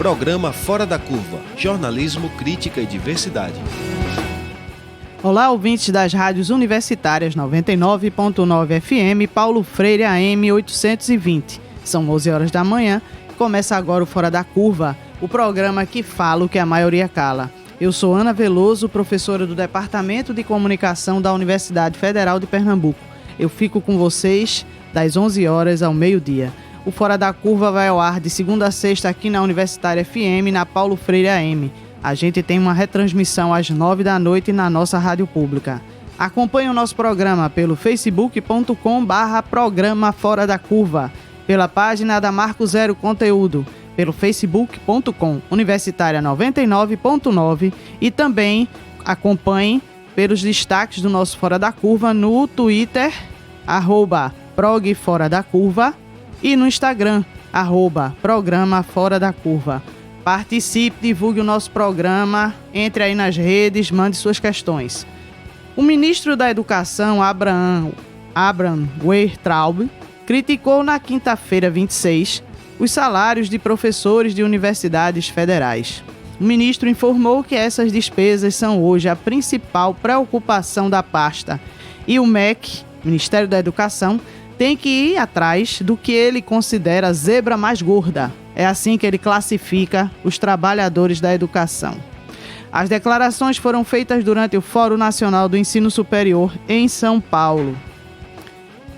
Programa Fora da Curva, jornalismo, crítica e diversidade. Olá, ouvintes das rádios universitárias 99.9 FM, Paulo Freire AM 820. São 11 horas da manhã, começa agora o Fora da Curva, o programa que fala o que a maioria cala. Eu sou Ana Veloso, professora do Departamento de Comunicação da Universidade Federal de Pernambuco. Eu fico com vocês das 11 horas ao meio-dia. O Fora da Curva vai ao ar de segunda a sexta aqui na Universitária FM, na Paulo Freire AM. A gente tem uma retransmissão às 9 da noite na nossa rádio pública. Acompanhe o nosso programa pelo facebook.com/programa Fora da Curva, pela página da Marco Zero Conteúdo, pelo facebook.com Universitária 99.9 e também acompanhe pelos destaques do nosso Fora da Curva no Twitter, @prog Fora da Curva, e no Instagram, @programa Fora da Curva. Participe, divulgue o nosso programa, entre aí nas redes, mande suas questões. O ministro da Educação, Abraham Weintraub, criticou na quinta-feira 26 os salários de professores de universidades federais. O ministro informou que essas despesas são hoje a principal preocupação da pasta e o MEC, Ministério da Educação, tem que ir atrás do que ele considera a zebra mais gorda. É assim que ele classifica os trabalhadores da educação. As declarações foram feitas durante o Fórum Nacional do Ensino Superior em São Paulo.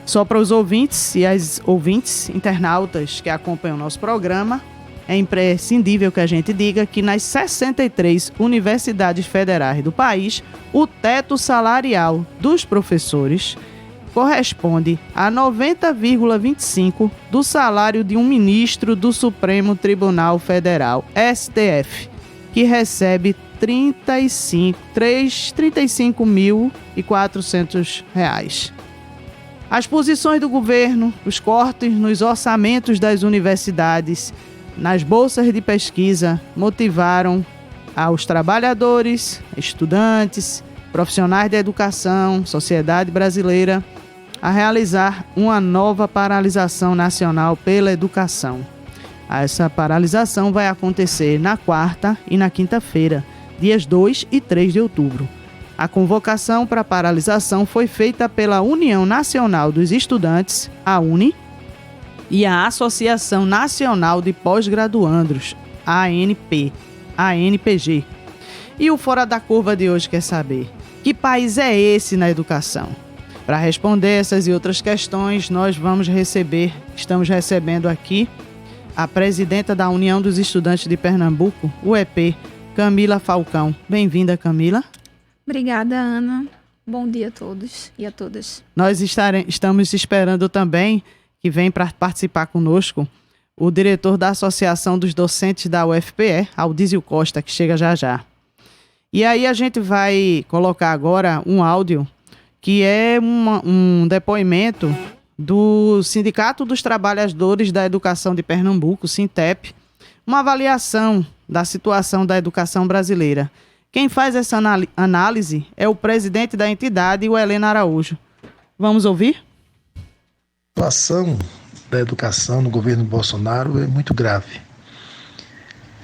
Só para os ouvintes e as ouvintes internautas que acompanham o nosso programa, é imprescindível que a gente diga que nas 63 universidades federais do país, o teto salarial dos professores corresponde a 90,25% do salário de um ministro do Supremo Tribunal Federal, STF, que recebe R$ 35.400. As posições do governo, os cortes nos orçamentos das universidades, nas bolsas de pesquisa, motivaram aos trabalhadores, estudantes, profissionais da educação, sociedade brasileira, a realizar uma nova paralisação nacional pela educação. Essa paralisação vai acontecer na quarta e na quinta-feira, dias 2 e 3 de outubro. A convocação para a paralisação foi feita pela União Nacional dos Estudantes, a UNE, e a Associação Nacional de Pós-Graduandos, a ANPG. E o Fora da Curva de hoje quer saber: que país é esse na educação? Para responder essas e outras questões, nós estamos recebendo aqui a presidenta da União dos Estudantes de Pernambuco, UEP, Camila Falcão. Bem-vinda, Camila. Obrigada, Ana. Bom dia a todos e a todas. Nós estamos esperando também que vem para participar conosco o diretor da Associação dos Docentes da UFPE, Aldísio Costa, que chega já já. E aí a gente vai colocar agora um áudio que é um depoimento do Sindicato dos Trabalhadores da Educação de Pernambuco, SINTEP, uma avaliação da situação da educação brasileira. Quem faz essa análise é o presidente da entidade, o Heleno Araújo. Vamos ouvir? A situação da educação no governo Bolsonaro é muito grave.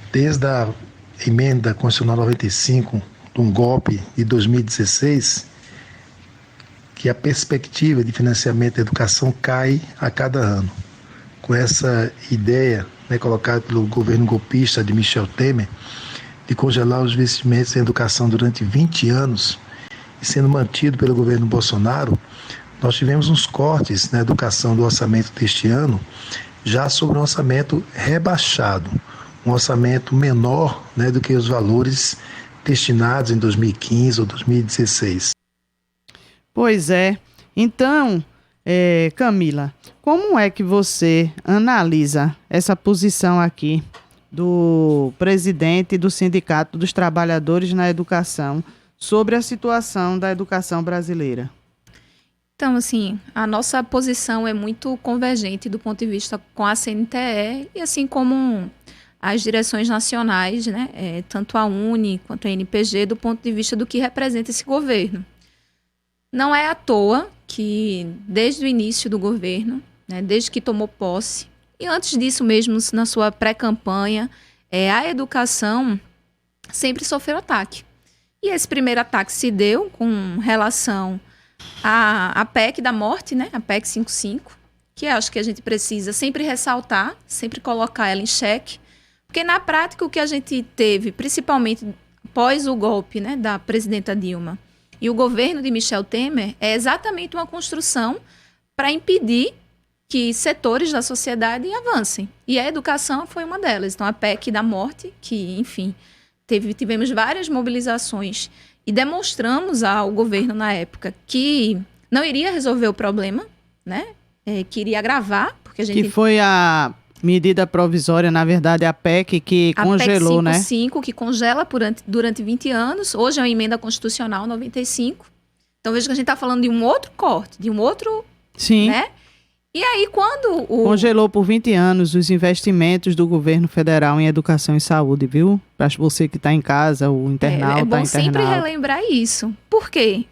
Desde a emenda constitucional 95, de um golpe de 2016, que a perspectiva de financiamento da educação cai a cada ano. Com essa ideia, colocada pelo governo golpista de Michel Temer, de congelar os investimentos em educação durante 20 anos, e sendo mantido pelo governo Bolsonaro, nós tivemos uns cortes na educação do orçamento deste ano, já sobre um orçamento rebaixado, um orçamento menor do que os valores destinados em 2015 ou 2016. Pois é. Então, Camila, como é que você analisa essa posição aqui do presidente do Sindicato dos Trabalhadores na Educação sobre a situação da educação brasileira? Então, assim, a nossa posição é muito convergente do ponto de vista com a CNTE e assim como as direções nacionais, tanto a UNE quanto a NPG, do ponto de vista do que representa esse governo. Não é à toa que, desde o início do governo, desde que tomou posse, e antes disso mesmo, na sua pré-campanha, a educação sempre sofreu ataque. E esse primeiro ataque se deu com relação à PEC da morte, né? A PEC 55, que acho que a gente precisa sempre ressaltar, sempre colocar ela em xeque, porque na prática o que a gente teve, principalmente após o golpe, né, da presidenta Dilma e o governo de Michel Temer, é exatamente uma construção para impedir que setores da sociedade avancem. E a educação foi uma delas. Então, a PEC da morte, que, enfim, tivemos várias mobilizações e demonstramos ao governo na época que não iria resolver o problema, né? Que iria agravar, porque a gente... Que foi a medida provisória, na verdade, a PEC que congelou, né? A PEC 55, que congela durante 20 anos. Hoje é uma emenda constitucional 95. Então, veja que a gente está falando de um outro corte, de um outro... Sim. Né? E aí, quando Congelou por 20 anos os investimentos do governo federal em educação e saúde, viu? Para você que está em casa, o internauta, é bom sempre internauta. relembrar isso. Por quê?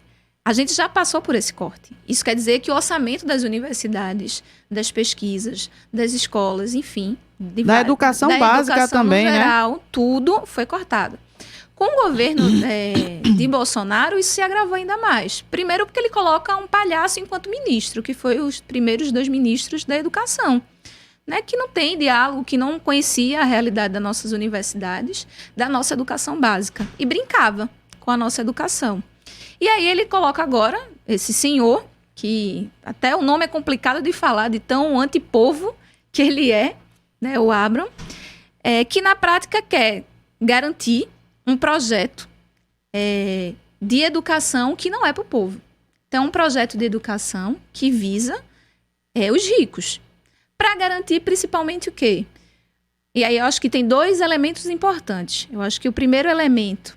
A gente já passou por esse corte. Isso quer dizer que o orçamento das universidades, das pesquisas, das escolas, enfim... Da educação básica educação também, no geral, né? Tudo foi cortado. Com o governo de Bolsonaro, isso se agravou ainda mais. Primeiro porque ele coloca um palhaço enquanto ministro, que foi os primeiros 2 ministros da educação, né, que não tem diálogo, que não conhecia a realidade das nossas universidades, da nossa educação básica, e brincava com a nossa educação. E aí ele coloca agora esse senhor, que até o nome é complicado de falar, de tão antipovo que ele é, né, o Abraham, que na prática quer garantir um projeto de educação que não é para o povo. Então, um projeto de educação que visa os ricos. Para garantir principalmente o quê? E aí eu acho que tem 2 elementos importantes. Eu acho que o primeiro elemento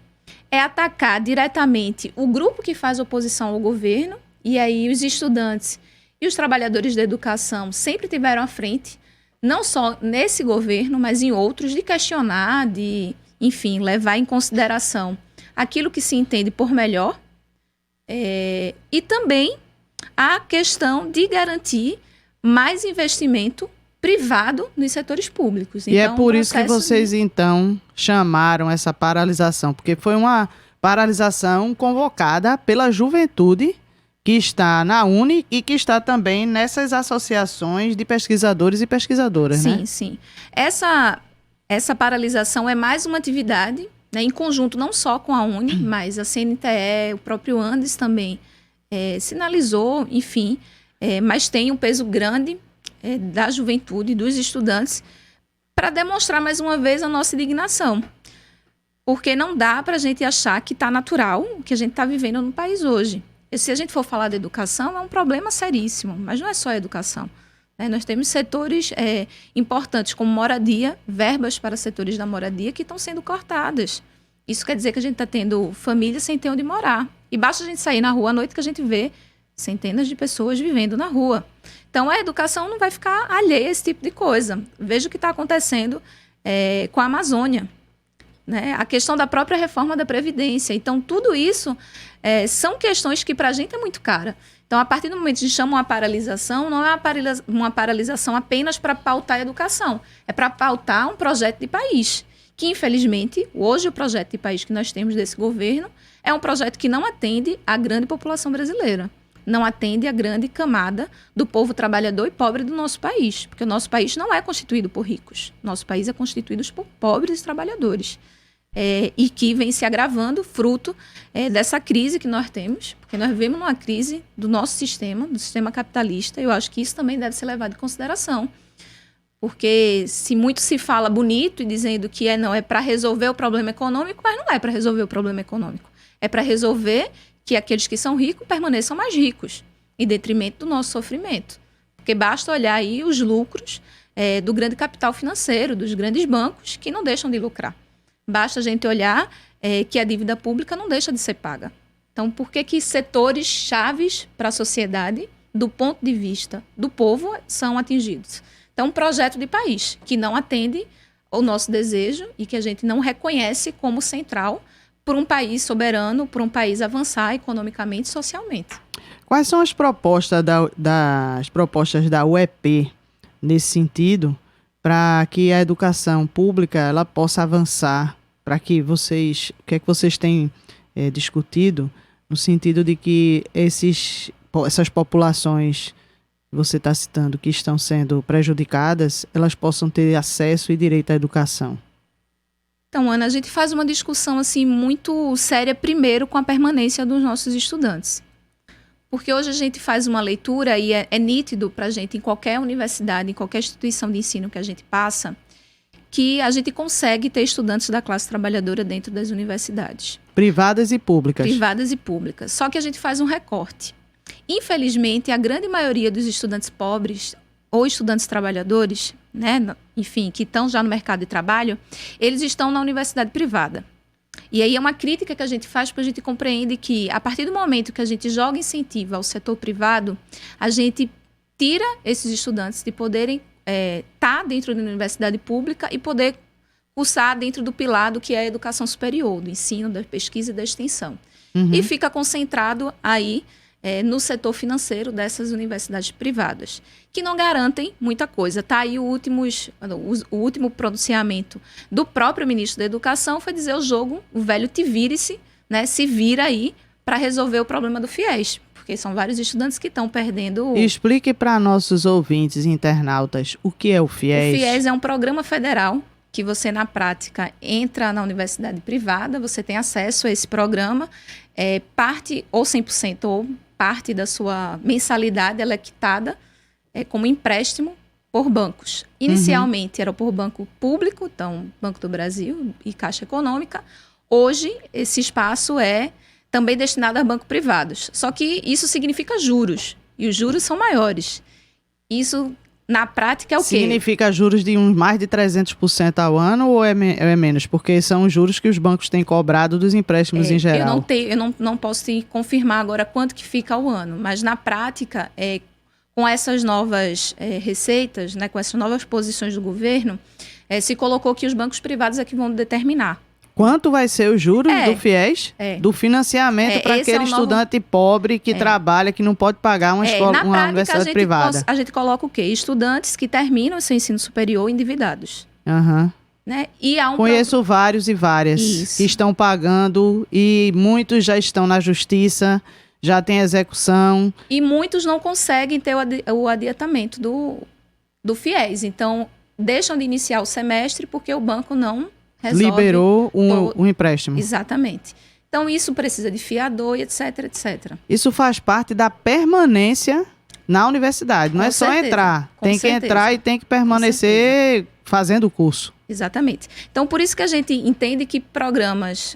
é atacar diretamente o grupo que faz oposição ao governo, e aí os estudantes e os trabalhadores da educação sempre tiveram à frente, não só nesse governo, mas em outros, de questionar, de... enfim, levar em consideração aquilo que se entende por melhor, e também a questão de garantir mais investimento privado nos setores públicos. E então, é por isso que vocês, então, chamaram essa paralisação, porque foi uma paralisação convocada pela juventude que está na Uni e que está também nessas associações de pesquisadores e pesquisadoras, né? Sim, sim. Essa paralisação é mais uma atividade, né, em conjunto não só com a Uni, mas a CNTE, o próprio Andes também sinalizou, enfim, mas tem um peso grande da juventude, dos estudantes, para demonstrar mais uma vez a nossa indignação. Porque não dá para a gente achar que está natural o que a gente está vivendo no país hoje. E se a gente for falar de educação, é um problema seríssimo, mas não é só a educação. Nós temos setores importantes como moradia, verbas para setores da moradia que estão sendo cortadas. Isso quer dizer que a gente está tendo famílias sem ter onde morar. E basta a gente sair na rua à noite que a gente vê centenas de pessoas vivendo na rua. Então, a educação não vai ficar alheia a esse tipo de coisa. Veja o que está acontecendo com a Amazônia, né? A questão da própria reforma da Previdência. Então, tudo isso são questões que para a gente é muito cara. Então, a partir do momento que a gente chama uma paralisação, não é uma paralisação apenas para pautar a educação. É para pautar um projeto de país. Que, infelizmente, hoje o projeto de país que nós temos desse governo é um projeto que não atende à grande população brasileira. Não atende à grande camada do povo trabalhador e pobre do nosso país. Porque o nosso país não é constituído por ricos. Nosso país é constituído por pobres trabalhadores. E que vem se agravando fruto dessa crise que nós temos, porque nós vivemos numa crise do nosso sistema, do sistema capitalista, e eu acho que isso também deve ser levado em consideração. Porque se muito se fala bonito e dizendo que não é para resolver o problema econômico, mas não é para resolver o problema econômico. É para resolver que aqueles que são ricos permaneçam mais ricos, em detrimento do nosso sofrimento. Porque basta olhar aí os lucros do grande capital financeiro, dos grandes bancos, que não deixam de lucrar. Basta a gente olhar que a dívida pública não deixa de ser paga. Então, por que setores chaves para a sociedade, do ponto de vista do povo, são atingidos? Então, um projeto de país que não atende ao nosso desejo e que a gente não reconhece como central por um país soberano, por um país avançar economicamente e socialmente. Quais são as propostas das propostas da UEP nesse sentido, para que a educação pública ela possa avançar, para que vocês, o que é que vocês têm discutido no sentido de que essas populações que você está citando que estão sendo prejudicadas, elas possam ter acesso e direito à educação? Então, Ana, a gente faz uma discussão assim muito séria primeiro com a permanência dos nossos estudantes. Porque hoje a gente faz uma leitura e é nítido para a gente, em qualquer universidade, em qualquer instituição de ensino que a gente passa, que a gente consegue ter estudantes da classe trabalhadora dentro das universidades. Privadas e públicas. Privadas e públicas. Só que a gente faz um recorte. Infelizmente, a grande maioria dos estudantes pobres ou estudantes trabalhadores, né, enfim, que estão já no mercado de trabalho, eles estão na universidade privada. E aí é uma crítica que a gente faz, porque a gente compreende que, a partir do momento que a gente joga incentivo ao setor privado, a gente tira esses estudantes de poderem estar dentro da universidade pública e poder cursar dentro do pilar do que é a educação superior, do ensino, da pesquisa e da extensão. Uhum. E fica concentrado aí no setor financeiro dessas universidades privadas, que não garantem muita coisa. Está aí o último pronunciamento do próprio ministro da Educação, foi dizer o velho te vire-se, né, se vira aí para resolver o problema do FIES, porque são vários estudantes que estão perdendo... Explique para nossos ouvintes e internautas o que é o FIES. O FIES é um programa federal que você, na prática, entra na universidade privada, você tem acesso a esse programa, parte ou 100% ou parte da sua mensalidade ela é quitada como empréstimo por bancos. Inicialmente era por banco público, então Banco do Brasil e Caixa Econômica. Hoje esse espaço é também destinado a bancos privados. Só que isso significa juros, e os juros são maiores. Isso, na prática, é o quê? Significa juros de mais de 300% ao ano ou é menos? Porque são os juros que os bancos têm cobrado dos empréstimos em geral. Eu não posso te confirmar agora quanto que fica ao ano, mas na prática, com essas novas receitas, né, com essas novas posições do governo, se colocou que os bancos privados é que vão determinar. Quanto vai ser os juros do FIES? Do financiamento para aquele estudante pobre que trabalha, que não pode pagar uma universidade privada? A gente coloca o quê? Estudantes que terminam o seu ensino superior endividados. Uhum. Né? Conheço vários e várias que estão pagando e muitos já estão na justiça, já tem execução. E muitos não conseguem ter o adiantamento do FIES. Então, deixam de iniciar o semestre porque o banco não... liberou um empréstimo. Exatamente. Então, isso precisa de fiador e etc, etc. Isso faz parte da permanência na universidade. Não é só entrar. Tem que entrar e tem que permanecer fazendo o curso. Exatamente. Então, por isso que a gente entende que programas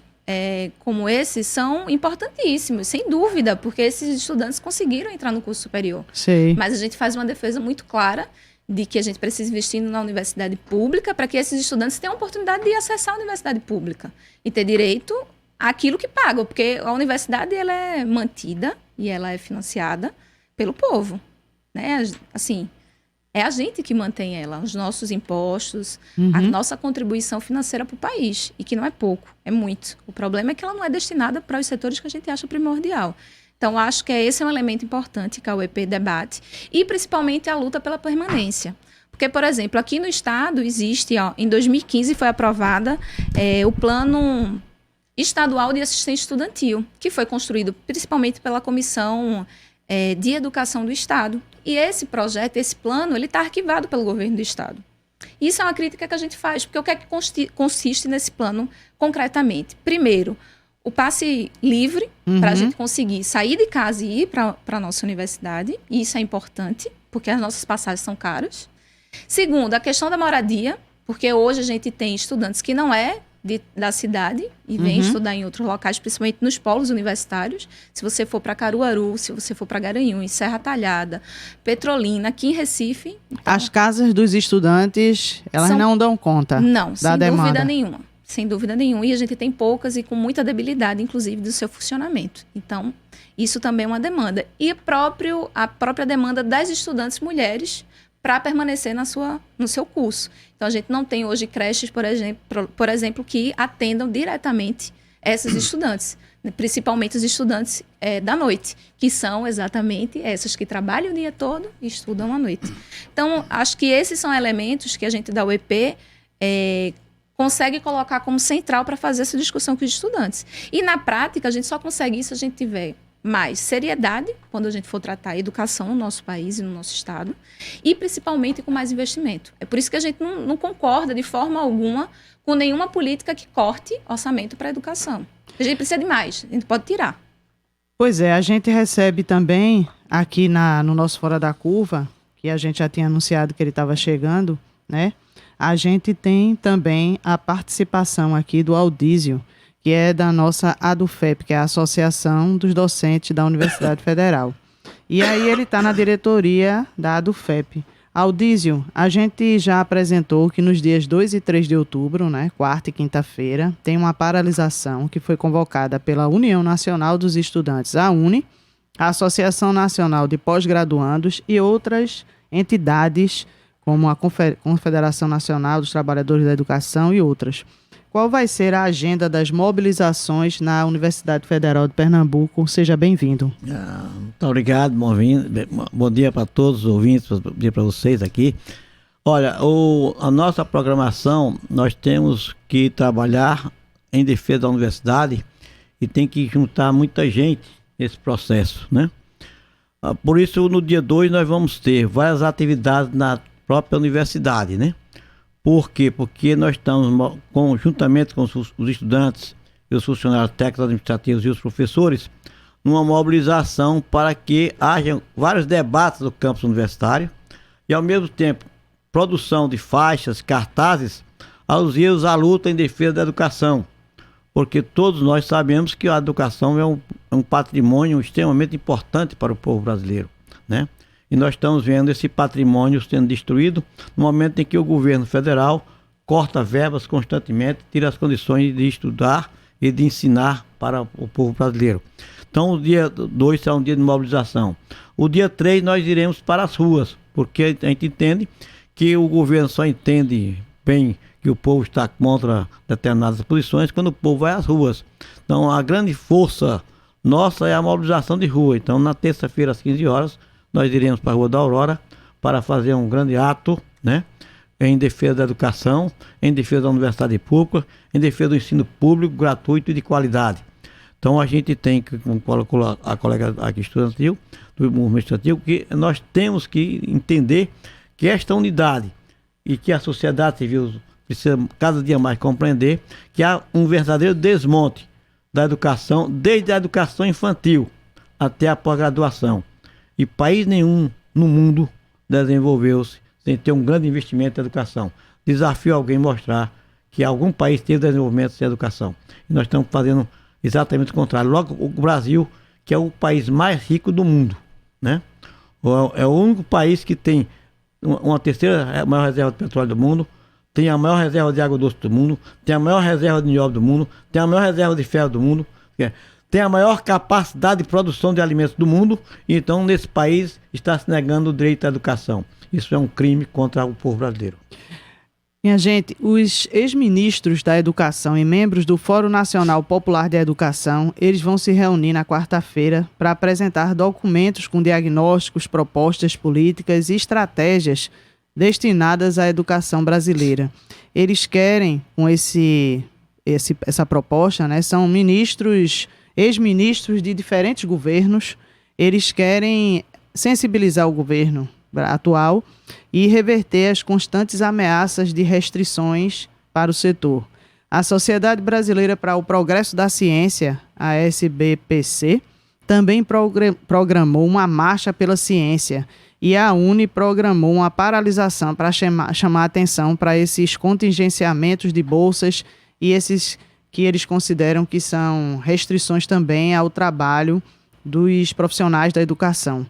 como esse são importantíssimos, sem dúvida, porque esses estudantes conseguiram entrar no curso superior. Sei. Mas a gente faz uma defesa muito clara de que a gente precisa investir na universidade pública para que esses estudantes tenham a oportunidade de acessar a universidade pública e ter direito àquilo que pagam, porque a universidade ela é mantida e ela é financiada pelo povo, né? Assim, é a gente que mantém ela, os nossos impostos, a nossa contribuição financeira para o país, e que não é pouco, é muito. O problema é que ela não é destinada para os setores que a gente acha primordial. Então, acho que esse é um elemento importante que a UEP debate, e principalmente a luta pela permanência. Porque, por exemplo, aqui no Estado existe, em 2015 foi aprovada o Plano Estadual de Assistência Estudantil, que foi construído principalmente pela Comissão de Educação do Estado. E esse projeto, esse plano, ele está arquivado pelo governo do Estado. Isso é uma crítica que a gente faz, porque o que é que consiste nesse plano concretamente? Primeiro, o passe livre para a gente conseguir sair de casa e ir para a nossa universidade. E isso é importante, porque as nossas passagens são caras. Segundo, a questão da moradia, porque hoje a gente tem estudantes que não da cidade e vêm estudar em outros locais, principalmente nos polos universitários. Se você for para Caruaru, se você for para Garanhuns, Serra Talhada, Petrolina, aqui em Recife... Então, as casas dos estudantes, elas não dão conta da demanda. Dúvida nenhuma. Sem dúvida nenhuma. E a gente tem poucas e com muita debilidade, inclusive, do seu funcionamento. Então, isso também é uma demanda. E a própria demanda das estudantes mulheres para permanecer no seu curso. Então, a gente não tem hoje creches, por exemplo, que atendam diretamente essas estudantes, principalmente os estudantes da noite, que são exatamente essas que trabalham o dia todo e estudam à noite. Então, acho que esses são elementos que a gente da UEP consegue colocar como central para fazer essa discussão com os estudantes. E, na prática, a gente só consegue isso se a gente tiver mais seriedade quando a gente for tratar a educação no nosso país e no nosso estado, e principalmente com mais investimento. É por isso que a gente não concorda de forma alguma com nenhuma política que corte orçamento para a educação. A gente precisa de mais, a gente pode tirar. Pois é, a gente recebe também aqui no nosso Fora da Curva, que a gente já tinha anunciado que ele estava chegando, né? A gente tem também a participação aqui do Aldísio, que é da nossa ADUFEP, que é a Associação dos Docentes da Universidade Federal. E aí ele está na diretoria da ADUFEP. Aldísio, a gente já apresentou que nos dias 2 e 3 de outubro, né, quarta e quinta-feira, tem uma paralisação que foi convocada pela União Nacional dos Estudantes, a UNE, a Associação Nacional de Pós-Graduandos e outras entidades, como a Confederação Nacional dos Trabalhadores da Educação e outras. Qual vai ser a agenda das mobilizações na Universidade Federal de Pernambuco? Seja bem-vindo. Muito obrigado, bom dia para todos os ouvintes, bom dia para vocês aqui. Olha, a nossa programação, nós temos que trabalhar em defesa da universidade e tem que juntar muita gente nesse processo, né? Por isso, no dia 2, nós vamos ter várias atividades na própria universidade, né? Por quê? Porque nós estamos, juntamente com os estudantes e os funcionários técnicos, administrativos e os professores, numa mobilização para que haja vários debates do campus universitário e, ao mesmo tempo, produção de faixas, cartazes, alusivos à luta em defesa da educação. Porque todos nós sabemos que a educação é um patrimônio extremamente importante para o povo brasileiro, né? E nós estamos vendo esse patrimônio sendo destruído no momento em que o governo federal corta verbas constantemente, tira as condições de estudar e de ensinar para o povo brasileiro. Então, o dia 2 será um dia de mobilização. O dia 3 nós iremos para as ruas, porque a gente entende que o governo só entende bem que o povo está contra determinadas posições quando o povo vai às ruas. Então, a grande força nossa é a mobilização de rua. Então, na terça-feira, às 15 horas, nós iremos para a Rua da Aurora para fazer um grande ato, né, em defesa da educação, em defesa da universidade pública, em defesa do ensino público, gratuito e de qualidade. Então a gente tem, como colocou a colega aqui estudantil, do movimento estudantil, que nós temos que entender que esta unidade e que a sociedade civil precisa cada dia mais compreender que há um verdadeiro desmonte da educação, desde a educação infantil até a pós-graduação. E país nenhum no mundo desenvolveu-se sem ter um grande investimento em educação. Desafio alguém mostrar que algum país teve desenvolvimento sem educação. E nós estamos fazendo exatamente o contrário. Logo, o Brasil, que é o país mais rico do mundo, né? É o único país que tem uma terceira maior reserva de petróleo do mundo, tem a maior reserva de água doce do mundo, tem a maior reserva de nióbio do mundo, tem a maior reserva de ferro do mundo, tem a maior capacidade de produção de alimentos do mundo, e então nesse país está se negando o direito à educação. Isso é um crime contra o povo brasileiro. Minha gente, os ex-ministros da Educação e membros do Fórum Nacional Popular de Educação, eles vão se reunir na quarta-feira para apresentar documentos com diagnósticos, propostas políticas e estratégias destinadas à educação brasileira. Eles querem, com essa proposta, né, são ex-ministros de diferentes governos, eles querem sensibilizar o governo atual e reverter as constantes ameaças de restrições para o setor. A Sociedade Brasileira para o Progresso da Ciência, a SBPC, também programou uma marcha pela ciência e a UNE programou uma paralisação para chamar atenção para esses contingenciamentos de bolsas e esses que eles consideram que são restrições também ao trabalho dos profissionais da educação.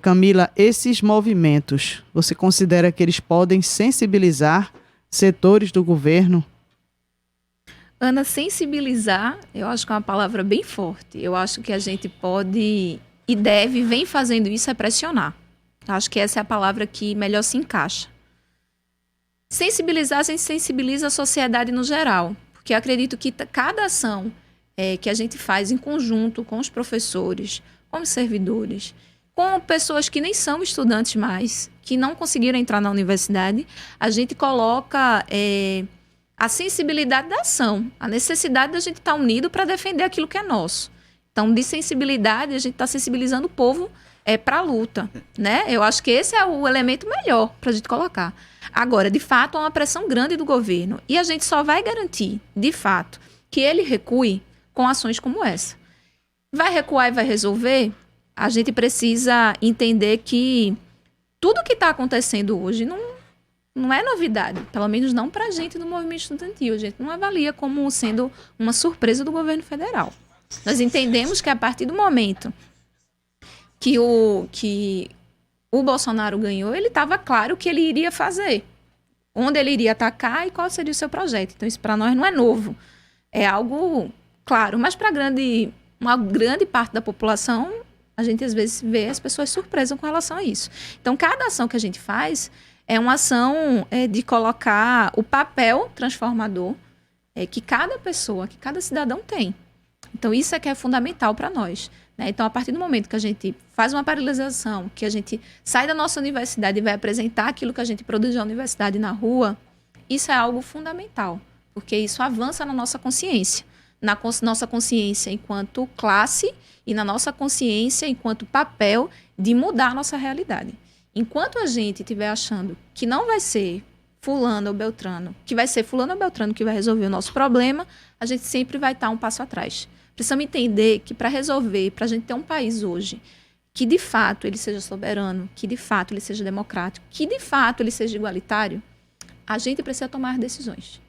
Camila, esses movimentos, você considera que eles podem sensibilizar setores do governo? Ana, sensibilizar, eu acho que é uma palavra bem forte. Eu acho que a gente pode e deve, vem fazendo isso, é pressionar. Acho que essa é a palavra que melhor se encaixa. Sensibilizar, a gente sensibiliza a sociedade no geral. porque eu acredito que cada ação que a gente faz em conjunto com os professores, com os servidores, com pessoas que nem são estudantes mais, que não conseguiram entrar na universidade, a gente coloca a sensibilidade da ação, a necessidade da gente estar unido para defender aquilo que é nosso. Então, de sensibilidade, a gente está sensibilizando o povo para a luta, né? Eu acho que esse é o elemento melhor para a gente colocar. Agora, de fato, há uma pressão grande do governo e a gente só vai garantir, de fato, que ele recue com ações como essa. Vai recuar e vai resolver? A gente precisa entender que tudo que está acontecendo hoje não é novidade, pelo menos não para a gente do movimento estudantil. A gente não avalia como sendo uma surpresa do governo federal. Nós entendemos que a partir do momento que o Bolsonaro ganhou, ele estava claro o que ele iria fazer, onde ele iria atacar e qual seria o seu projeto. Então isso para nós não é novo, é algo claro, mas para uma grande parte da população, a gente às vezes vê as pessoas surpresas com relação a isso. Então cada ação que a gente faz é uma ação de colocar o papel transformador que cada pessoa, que cada cidadão tem. Então, isso é que é fundamental para nós, né? Então, a partir do momento que a gente faz uma paralisação, que a gente sai da nossa universidade e vai apresentar aquilo que a gente produz na universidade na rua, isso é algo fundamental, porque isso avança na nossa consciência. Na nossa consciência enquanto classe e na nossa consciência enquanto papel de mudar a nossa realidade. Enquanto a gente estiver achando que não vai ser fulano ou beltrano, que vai ser fulano ou beltrano que vai resolver o nosso problema, a gente sempre vai estar um passo atrás. Precisamos entender que para resolver, para a gente ter um país hoje que de fato ele seja soberano, que de fato ele seja democrático, que de fato ele seja igualitário, a gente precisa tomar decisões.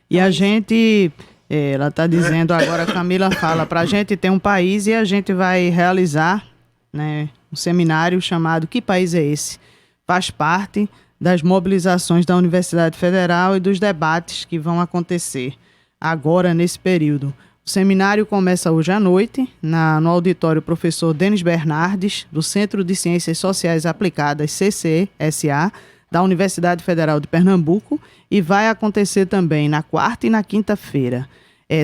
E a gente, ela está dizendo agora, a Camila fala, para a gente ter um país e a gente vai realizar, né, um seminário chamado Que País é Esse? Faz parte das mobilizações da Universidade Federal e dos debates que vão acontecer agora nesse período. O seminário começa hoje à noite, no auditório Professor Denis Bernardes, do Centro de Ciências Sociais Aplicadas, CCSA, da Universidade Federal de Pernambuco, e vai acontecer também na quarta e na quinta-feira.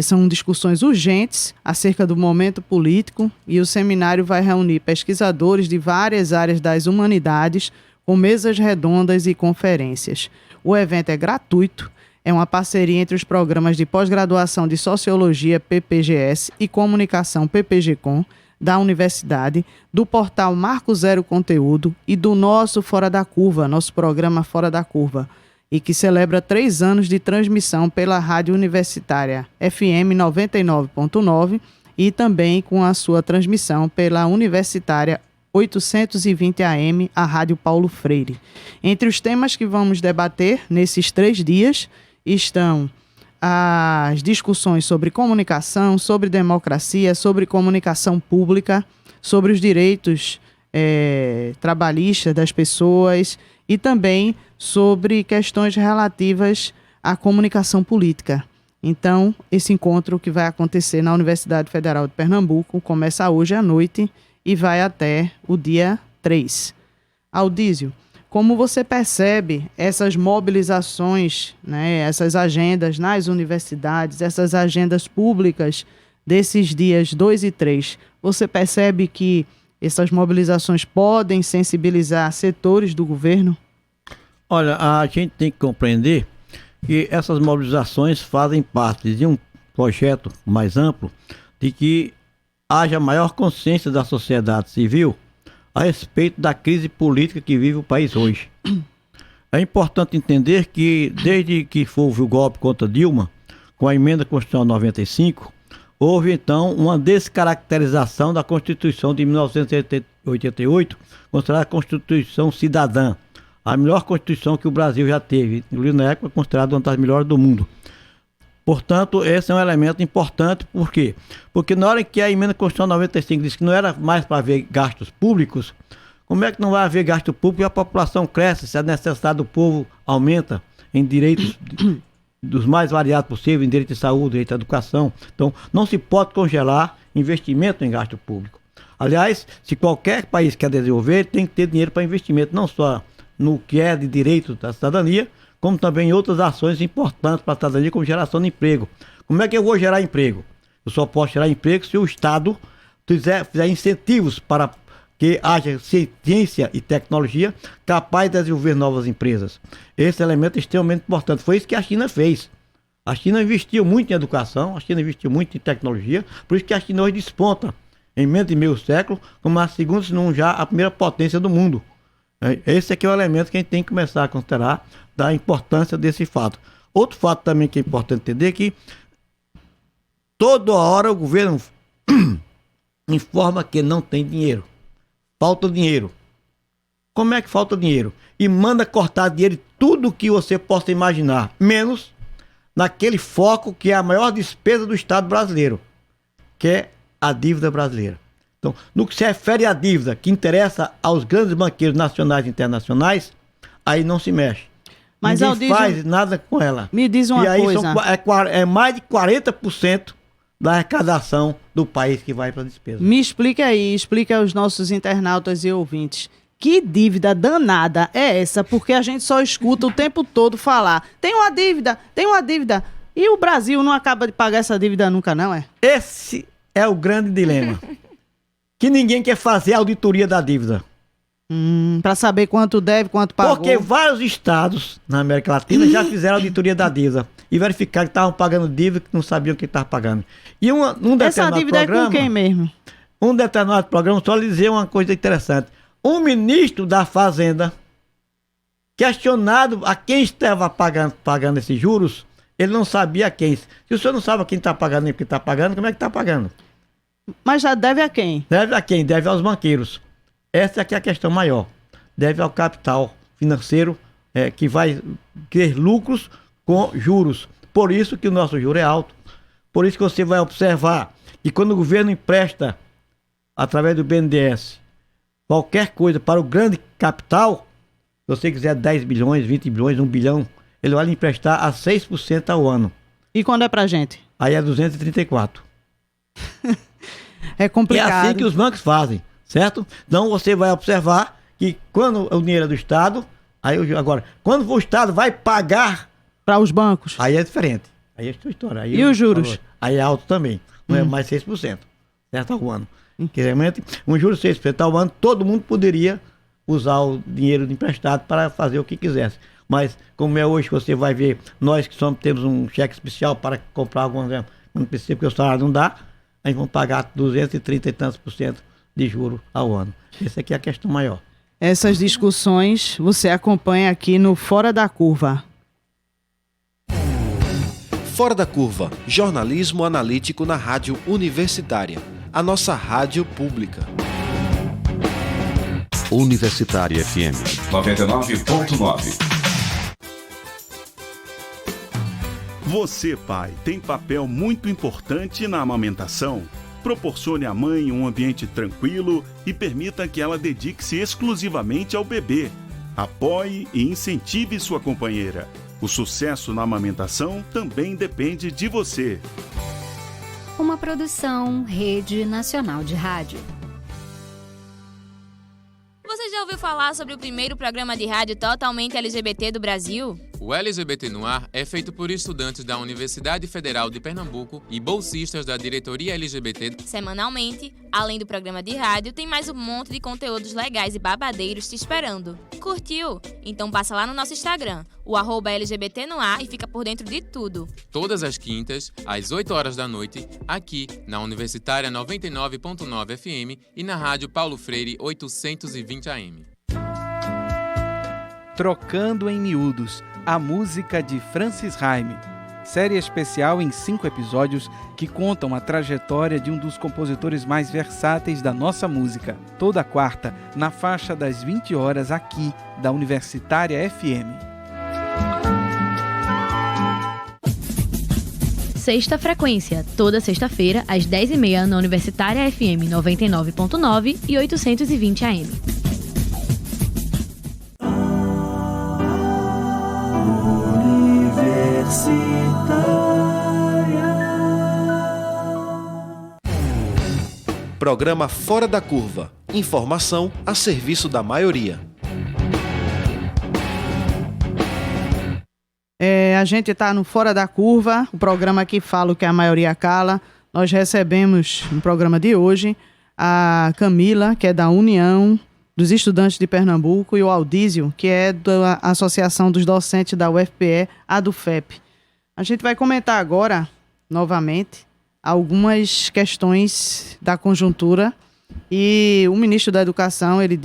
São discussões urgentes acerca do momento político e o seminário vai reunir pesquisadores de várias áreas das humanidades com mesas redondas e conferências. O evento é gratuito. É uma parceria entre os programas de pós-graduação de Sociologia PPGS e Comunicação PPG-Com da Universidade, do portal Marco Zero Conteúdo e do nosso Fora da Curva, nosso programa Fora da Curva, e que celebra 3 anos de transmissão pela Rádio Universitária FM 99.9 e também com a sua transmissão pela Universitária 820 AM, a Rádio Paulo Freire. Entre os temas que vamos debater nesses 3 dias estão as discussões sobre comunicação, sobre democracia, sobre comunicação pública, sobre os direitos trabalhistas das pessoas e também sobre questões relativas à comunicação política. Então, esse encontro que vai acontecer na Universidade Federal de Pernambuco começa hoje à noite e vai até o dia 3. Aldísio, como você percebe essas mobilizações, né, essas agendas nas universidades, essas agendas públicas desses dias 2 e 3? Você percebe que essas mobilizações podem sensibilizar setores do governo? Olha, a gente tem que compreender que essas mobilizações fazem parte de um projeto mais amplo de que haja maior consciência da sociedade civil a respeito da crise política que vive o país hoje. É importante entender que, desde que houve o golpe contra Dilma, com a emenda constitucional 95, houve então uma descaracterização da Constituição de 1988, considerada a Constituição Cidadã, a melhor Constituição que o Brasil já teve, inclusive na época considerada uma das melhores do mundo. Portanto, esse é um elemento importante. Por quê? Porque na hora que a emenda constitucional 95 disse que não era mais para haver gastos públicos, como é que não vai haver gasto público e a população cresce, se a necessidade do povo aumenta em direitos dos mais variados possíveis, em direito de saúde, direito de educação? Então, não se pode congelar investimento em gasto público. Aliás, se qualquer país quer desenvolver, tem que ter dinheiro para investimento, não só no que é de direito da cidadania, como também em outras ações importantes para a cidadania, como geração de emprego, Como é que eu vou gerar emprego? Eu só posso gerar emprego se o Estado fizer incentivos para que haja ciência e tecnologia capaz de desenvolver novas empresas. Esse elemento é extremamente importante. Foi isso que a China fez. A China investiu muito em educação, a China investiu muito em tecnologia, por isso que a China hoje desponta, em menos de meio século, como a segunda, se não já a primeira potência do mundo. Esse aqui é o elemento que a gente tem que começar a considerar da importância desse fato. Outro fato também que é importante entender é que toda hora o governo informa que não tem dinheiro. Falta dinheiro. Como é que falta dinheiro? E manda cortar dinheiro de tudo que você possa imaginar, menos naquele foco que é a maior despesa do Estado brasileiro, que é a dívida brasileira. Então, no que se refere à dívida que interessa aos grandes banqueiros nacionais e internacionais, aí não se mexe. Mas ninguém faz nada com ela. Me diz uma coisa. É mais de 40% da arrecadação do país que vai para a despesa. Me explica aí, explica aos nossos internautas e ouvintes. Que dívida danada é essa? Porque a gente só escuta o tempo todo falar. Tem uma dívida. E o Brasil não acaba de pagar essa dívida nunca, não é? Esse é o grande dilema. Que ninguém quer fazer a auditoria da dívida. Para saber quanto deve, quanto pagou. Porque vários estados na América Latina já fizeram a auditoria da dívida e verificaram que estavam pagando dívida que não sabiam que estavam pagando. E um determinado essa dívida programa, é com quem mesmo? Um determinado programa, só lhe dizer uma coisa interessante. Um ministro da Fazenda, questionado a quem estava pagando esses juros, ele não sabia a quem. Se o senhor não sabe a quem está pagando nem o que está pagando, como é que está pagando? Mas já deve a quem? Deve a quem? Deve aos banqueiros. Essa aqui é a questão maior. Deve ao capital financeiro que vai ter lucros com juros. Por isso que o nosso juro é alto. Por isso que você vai observar que quando o governo empresta, através do BNDES, qualquer coisa para o grande capital, se você quiser 10 bilhões, 20 bilhões, 1 bilhão, ele vai lhe emprestar a 6% ao ano. E quando é pra gente? Aí é 234. É complicado. É assim que os bancos fazem, certo? Então você vai observar que quando o dinheiro é do Estado, agora, quando o Estado vai pagar para os bancos, aí é diferente. Aí é a sua história. Aí e os juros? Aí é alto também. Não é mais 6%, certo? Ao ano. Que realmente, um juro de 6% ao ano, todo mundo poderia usar o dinheiro emprestado para fazer o que quisesse. Mas, como é hoje, você vai ver, nós que temos um cheque especial para comprar alguma coisa, não precisa, porque o salário não dá, aí vão pagar 230 e tantos % de juro ao ano. Essa aqui é a questão maior. Essas discussões você acompanha aqui no Fora da Curva. Fora da Curva, jornalismo analítico na Rádio Universitária, a nossa rádio pública. Universitária FM 99.9. Você, pai, tem papel muito importante na amamentação. Proporcione à mãe um ambiente tranquilo e permita que ela dedique-se exclusivamente ao bebê. Apoie e incentive sua companheira. O sucesso na amamentação também depende de você. Uma produção Rede Nacional de Rádio. Você já ouviu falar sobre o primeiro programa de rádio totalmente LGBT do Brasil? O LGBT no Ar é feito por estudantes da Universidade Federal de Pernambuco e bolsistas da diretoria LGBT. Semanalmente, além do programa de rádio, tem mais um monte de conteúdos legais e babadeiros te esperando. Curtiu? Então passa lá no nosso Instagram, o @LGBT no Ar, e fica por dentro de tudo. Todas as quintas, às 8 horas da noite, aqui na Universitária 99.9 FM e na Rádio Paulo Freire 820 AM. Trocando em Miúdos, a música de Francis Raime. Série especial em 5 episódios que contam a trajetória de um dos compositores mais versáteis da nossa música. Toda quarta, na faixa das 20 horas aqui, da Universitária FM. Sexta Frequência, toda sexta-feira, às 10h30, na Universitária FM 99.9 e 820 AM. Programa Fora da Curva. Informação a serviço da maioria. A gente está no Fora da Curva, o programa que fala o que a maioria cala. Nós recebemos no programa de hoje a Camila, que é da União dos Estudantes de Pernambuco, e o Aldísio, que é da Associação dos Docentes da UFPE, a do FEP. A gente vai comentar agora, novamente, algumas questões da conjuntura. E o ministro da Educação, ele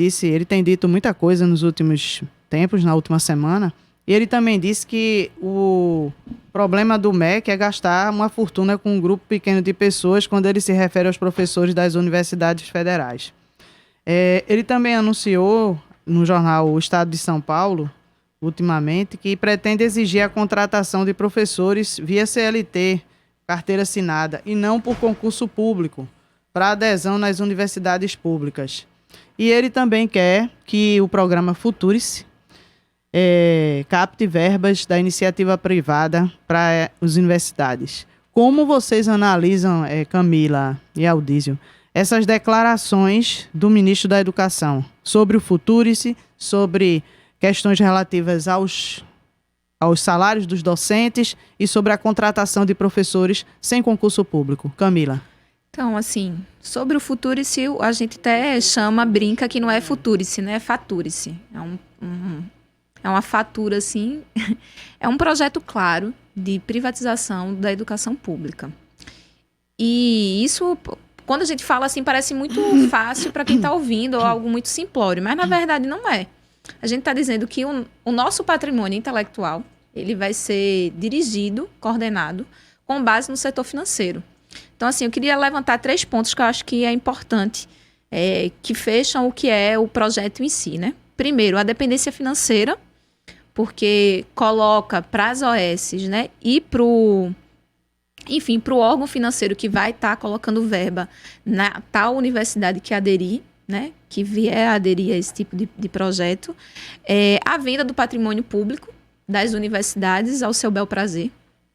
tem dito muita coisa nos últimos tempos, na última semana. E ele também disse que o problema do MEC é gastar uma fortuna com um grupo pequeno de pessoas quando ele se refere aos professores das universidades federais. Ele também anunciou no jornal O Estado de São Paulo, ultimamente, que pretende exigir a contratação de professores via CLT, carteira assinada, e não por concurso público, para adesão nas universidades públicas. E ele também quer que o programa Futurice capte verbas da iniciativa privada para as universidades. Como vocês analisam, Camila e Aldísio, essas declarações do ministro da Educação sobre o Futurice, sobre questões relativas aos salários dos docentes e sobre a contratação de professores sem concurso público? Camila. Então, assim, sobre o Futurice, a gente até brinca que não é Futurice, né? É Faturice. É uma fatura, assim, é um projeto claro de privatização da educação pública. E isso, quando a gente fala assim, parece muito fácil para quem está ouvindo, ou algo muito simplório, mas na verdade não é. A gente está dizendo que o nosso patrimônio intelectual, ele vai ser dirigido, coordenado, com base no setor financeiro. Então, assim, eu queria levantar 3 pontos que eu acho que é importante, que fecham o que é o projeto em si, né? Primeiro, a dependência financeira, porque coloca para as OSs, né, e para o órgão financeiro que vai estar colocando verba na tal universidade que aderir, né, que vier a aderir a esse tipo de projeto, a venda do patrimônio público das universidades ao seu bel prazer,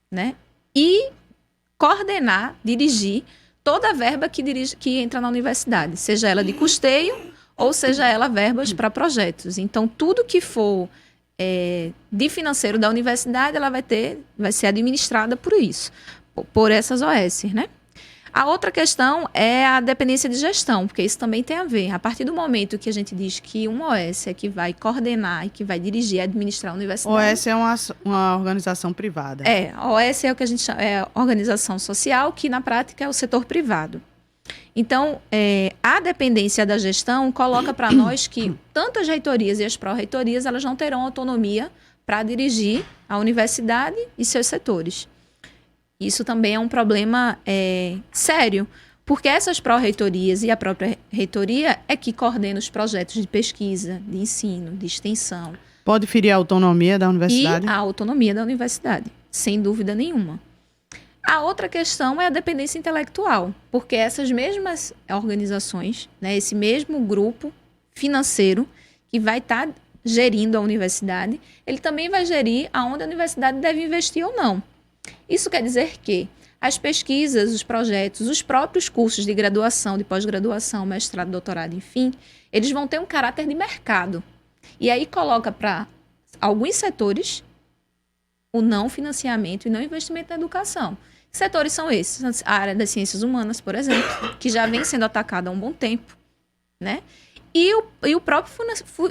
né, e coordenar, dirigir toda a verba que entra na universidade, seja ela de custeio ou seja ela verbas para projetos. Então, tudo que for de financeiro da universidade, ela vai ser administrada por isso, por essas OS, né? A outra questão é a dependência de gestão, porque isso também tem a ver. A partir do momento que a gente diz que uma OS é que vai coordenar e que vai dirigir e administrar a universidade... OS é uma organização privada. A OS é o que a gente chama, é a organização social, que na prática é o setor privado. Então, a dependência da gestão coloca para nós que tanto as reitorias e as pró-reitorias, elas não terão autonomia para dirigir a universidade e seus setores. Isso também é um problema sério, porque essas pró-reitorias e a própria reitoria é que coordena os projetos de pesquisa, de ensino, de extensão. Pode ferir a autonomia da universidade? E a autonomia da universidade, sem dúvida nenhuma. A outra questão é a dependência intelectual, porque essas mesmas organizações, né, esse mesmo grupo financeiro que vai estar gerindo a universidade, ele também vai gerir aonde a universidade deve investir ou não. Isso quer dizer que as pesquisas, os projetos, os próprios cursos de graduação, de pós-graduação, mestrado, doutorado, enfim, eles vão ter um caráter de mercado. E aí coloca para alguns setores o não financiamento e não investimento na educação. Que setores são esses? A área das ciências humanas, por exemplo, que já vem sendo atacada há um bom tempo, né? E o próprio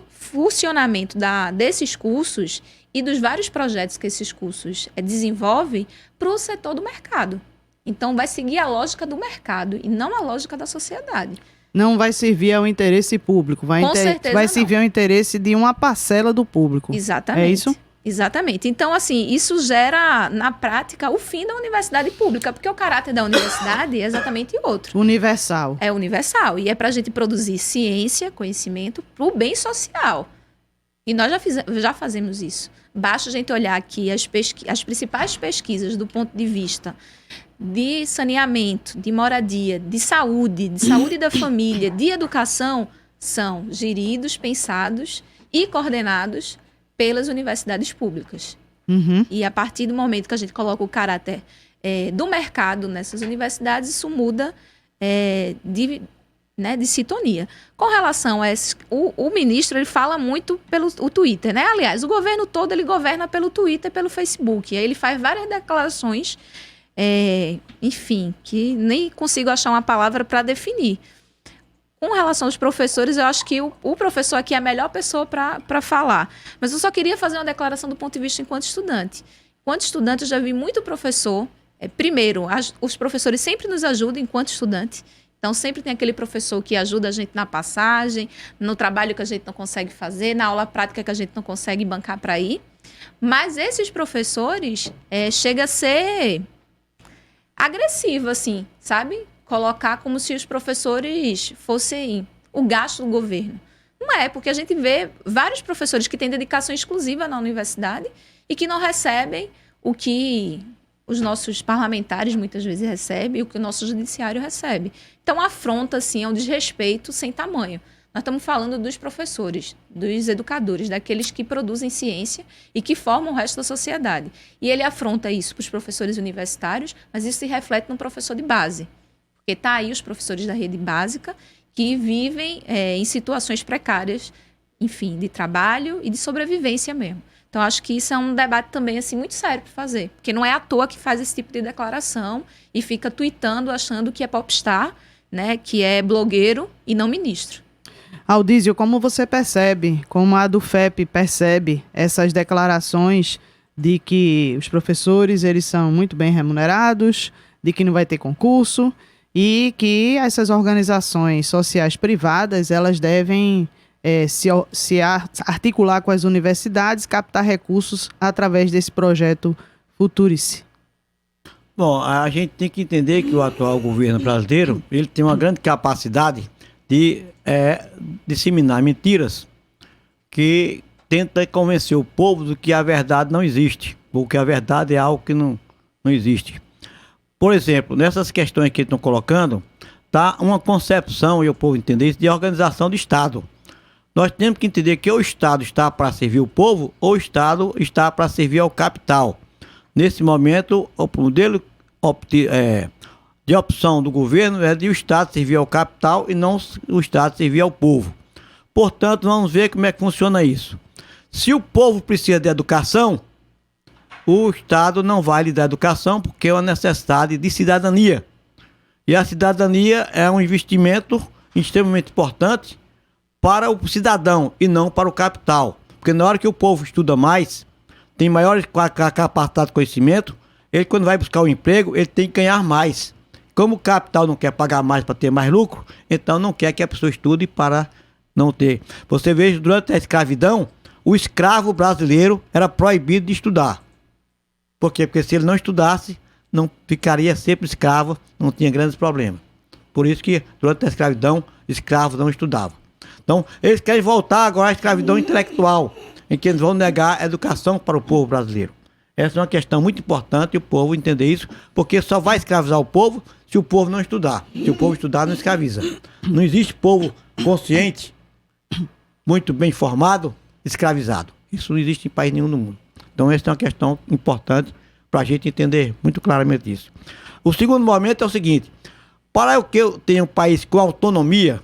funcionamento desses cursos e dos vários projetos que esses cursos desenvolvem para o setor do mercado. Então, vai seguir a lógica do mercado e não a lógica da sociedade. Não vai servir ao interesse público, vai servir ao interesse de uma parcela do público. Exatamente. É isso? Exatamente. Então, assim, isso gera, na prática, o fim da universidade pública, porque o caráter da universidade é exatamente outro. Universal. É universal. E é para a gente produzir ciência, conhecimento, para o bem social. E nós já fazemos isso. Basta a gente olhar aqui as principais pesquisas do ponto de vista de saneamento, de moradia, de saúde da família, de educação, são geridos, pensados e coordenados pelas universidades públicas. Uhum. E a partir do momento que a gente coloca o caráter do mercado nessas universidades, isso muda né, de sintonia. Com relação a o ministro, ele fala muito pelo o Twitter, né? Aliás, o governo todo ele governa pelo Twitter, pelo Facebook. E aí ele faz várias declarações, enfim, que nem consigo achar uma palavra para definir. Com relação aos professores, eu acho que o professor aqui é a melhor pessoa para falar. Mas eu só queria fazer uma declaração do ponto de vista enquanto estudante. Enquanto estudante, eu já vi muito professor. Primeiro, os professores sempre nos ajudam enquanto estudante. Então, sempre tem aquele professor que ajuda a gente na passagem, no trabalho que a gente não consegue fazer, na aula prática que a gente não consegue bancar para ir. Mas esses professores chega a ser agressivo, assim, sabe? Colocar como se os professores fossem o gasto do governo. Não é, porque a gente vê vários professores que têm dedicação exclusiva na universidade e que não recebem o que os nossos parlamentares muitas vezes recebem e o que o nosso judiciário recebe. Então, a afronta, assim, é um desrespeito sem tamanho. Nós estamos falando dos professores, dos educadores, daqueles que produzem ciência e que formam o resto da sociedade. E ele afronta isso para os professores universitários, mas isso se reflete no professor de base. Porque está aí os professores da rede básica que vivem em situações precárias, enfim, de trabalho e de sobrevivência mesmo. Então, acho que isso é um debate também assim, muito sério para fazer. Porque não é à toa que faz esse tipo de declaração e fica tweetando achando que é popstar, né, que é blogueiro e não ministro. Aldísio, como você percebe, como a Dufep percebe essas declarações de que os professores eles são muito bem remunerados, de que não vai ter concurso e que essas organizações sociais privadas elas devem se articular com as universidades, captar recursos através desse projeto Futurice? Bom, a gente tem que entender que o atual governo brasileiro ele tem uma grande capacidade de disseminar mentiras que tenta convencer o povo de que a verdade não existe, ou que a verdade é algo que não existe. Por exemplo, nessas questões que eles estão colocando, está uma concepção, e o povo entender isso, de organização do Estado. Nós temos que entender que o Estado está para servir o povo, ou o Estado está para servir ao capital. Nesse momento, o modelo de opção do governo é de o Estado servir ao capital e não o Estado servir ao povo. Portanto, vamos ver como é que funciona isso. Se o povo precisa de educação, o Estado não vai lhe dar educação porque é uma necessidade de cidadania. E a cidadania é um investimento extremamente importante para o cidadão e não para o capital. Porque na hora que o povo estuda mais, tem maior capacidade de conhecimento, ele quando vai buscar um emprego, ele tem que ganhar mais. Como o capital não quer pagar mais para ter mais lucro, então não quer que a pessoa estude para não ter. Você veja, durante a escravidão, o escravo brasileiro era proibido de estudar. Por quê? Porque se ele não estudasse, não ficaria sempre escravo, não tinha grandes problemas. Por isso que durante a escravidão, escravos não estudavam. Então, eles querem voltar agora à escravidão intelectual, em que eles vão negar a educação para o povo brasileiro. Essa é uma questão muito importante, e o povo entender isso, porque só vai escravizar o povo se o povo não estudar. Se o povo estudar, não escraviza. Não existe povo consciente, muito bem formado, escravizado. Isso não existe em país nenhum no mundo. Então, essa é uma questão importante para a gente entender muito claramente isso. O segundo momento é o seguinte: para que eu tenha um país com autonomia,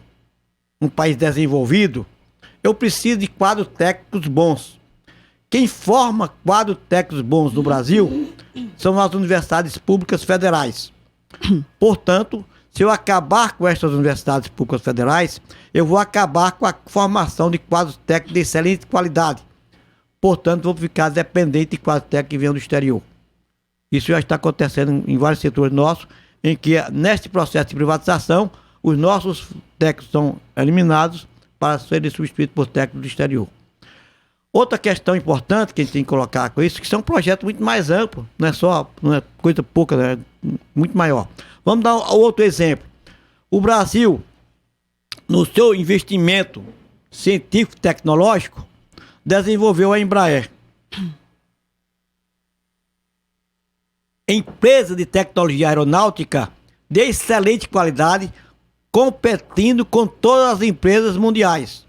um país desenvolvido, eu preciso de quadros técnicos bons. Quem forma quadros técnicos bons no Brasil são as universidades públicas federais. Portanto, se eu acabar com essas universidades públicas federais, eu vou acabar com a formação de quadros técnicos de excelente qualidade. Portanto, vou ficar dependente de quadros técnicos que venham do exterior. Isso já está acontecendo em vários setores nossos, em que, neste processo de privatização, os nossos técnicos são eliminados para serem substituídos por técnicos do exterior. Outra questão importante que a gente tem que colocar com isso, que são projetos muito mais amplos, não é coisa pouca, né? Muito maior. Vamos dar outro exemplo. O Brasil, no seu investimento científico e tecnológico, desenvolveu a Embraer. Empresa de tecnologia aeronáutica de excelente qualidade, competindo com todas as empresas mundiais.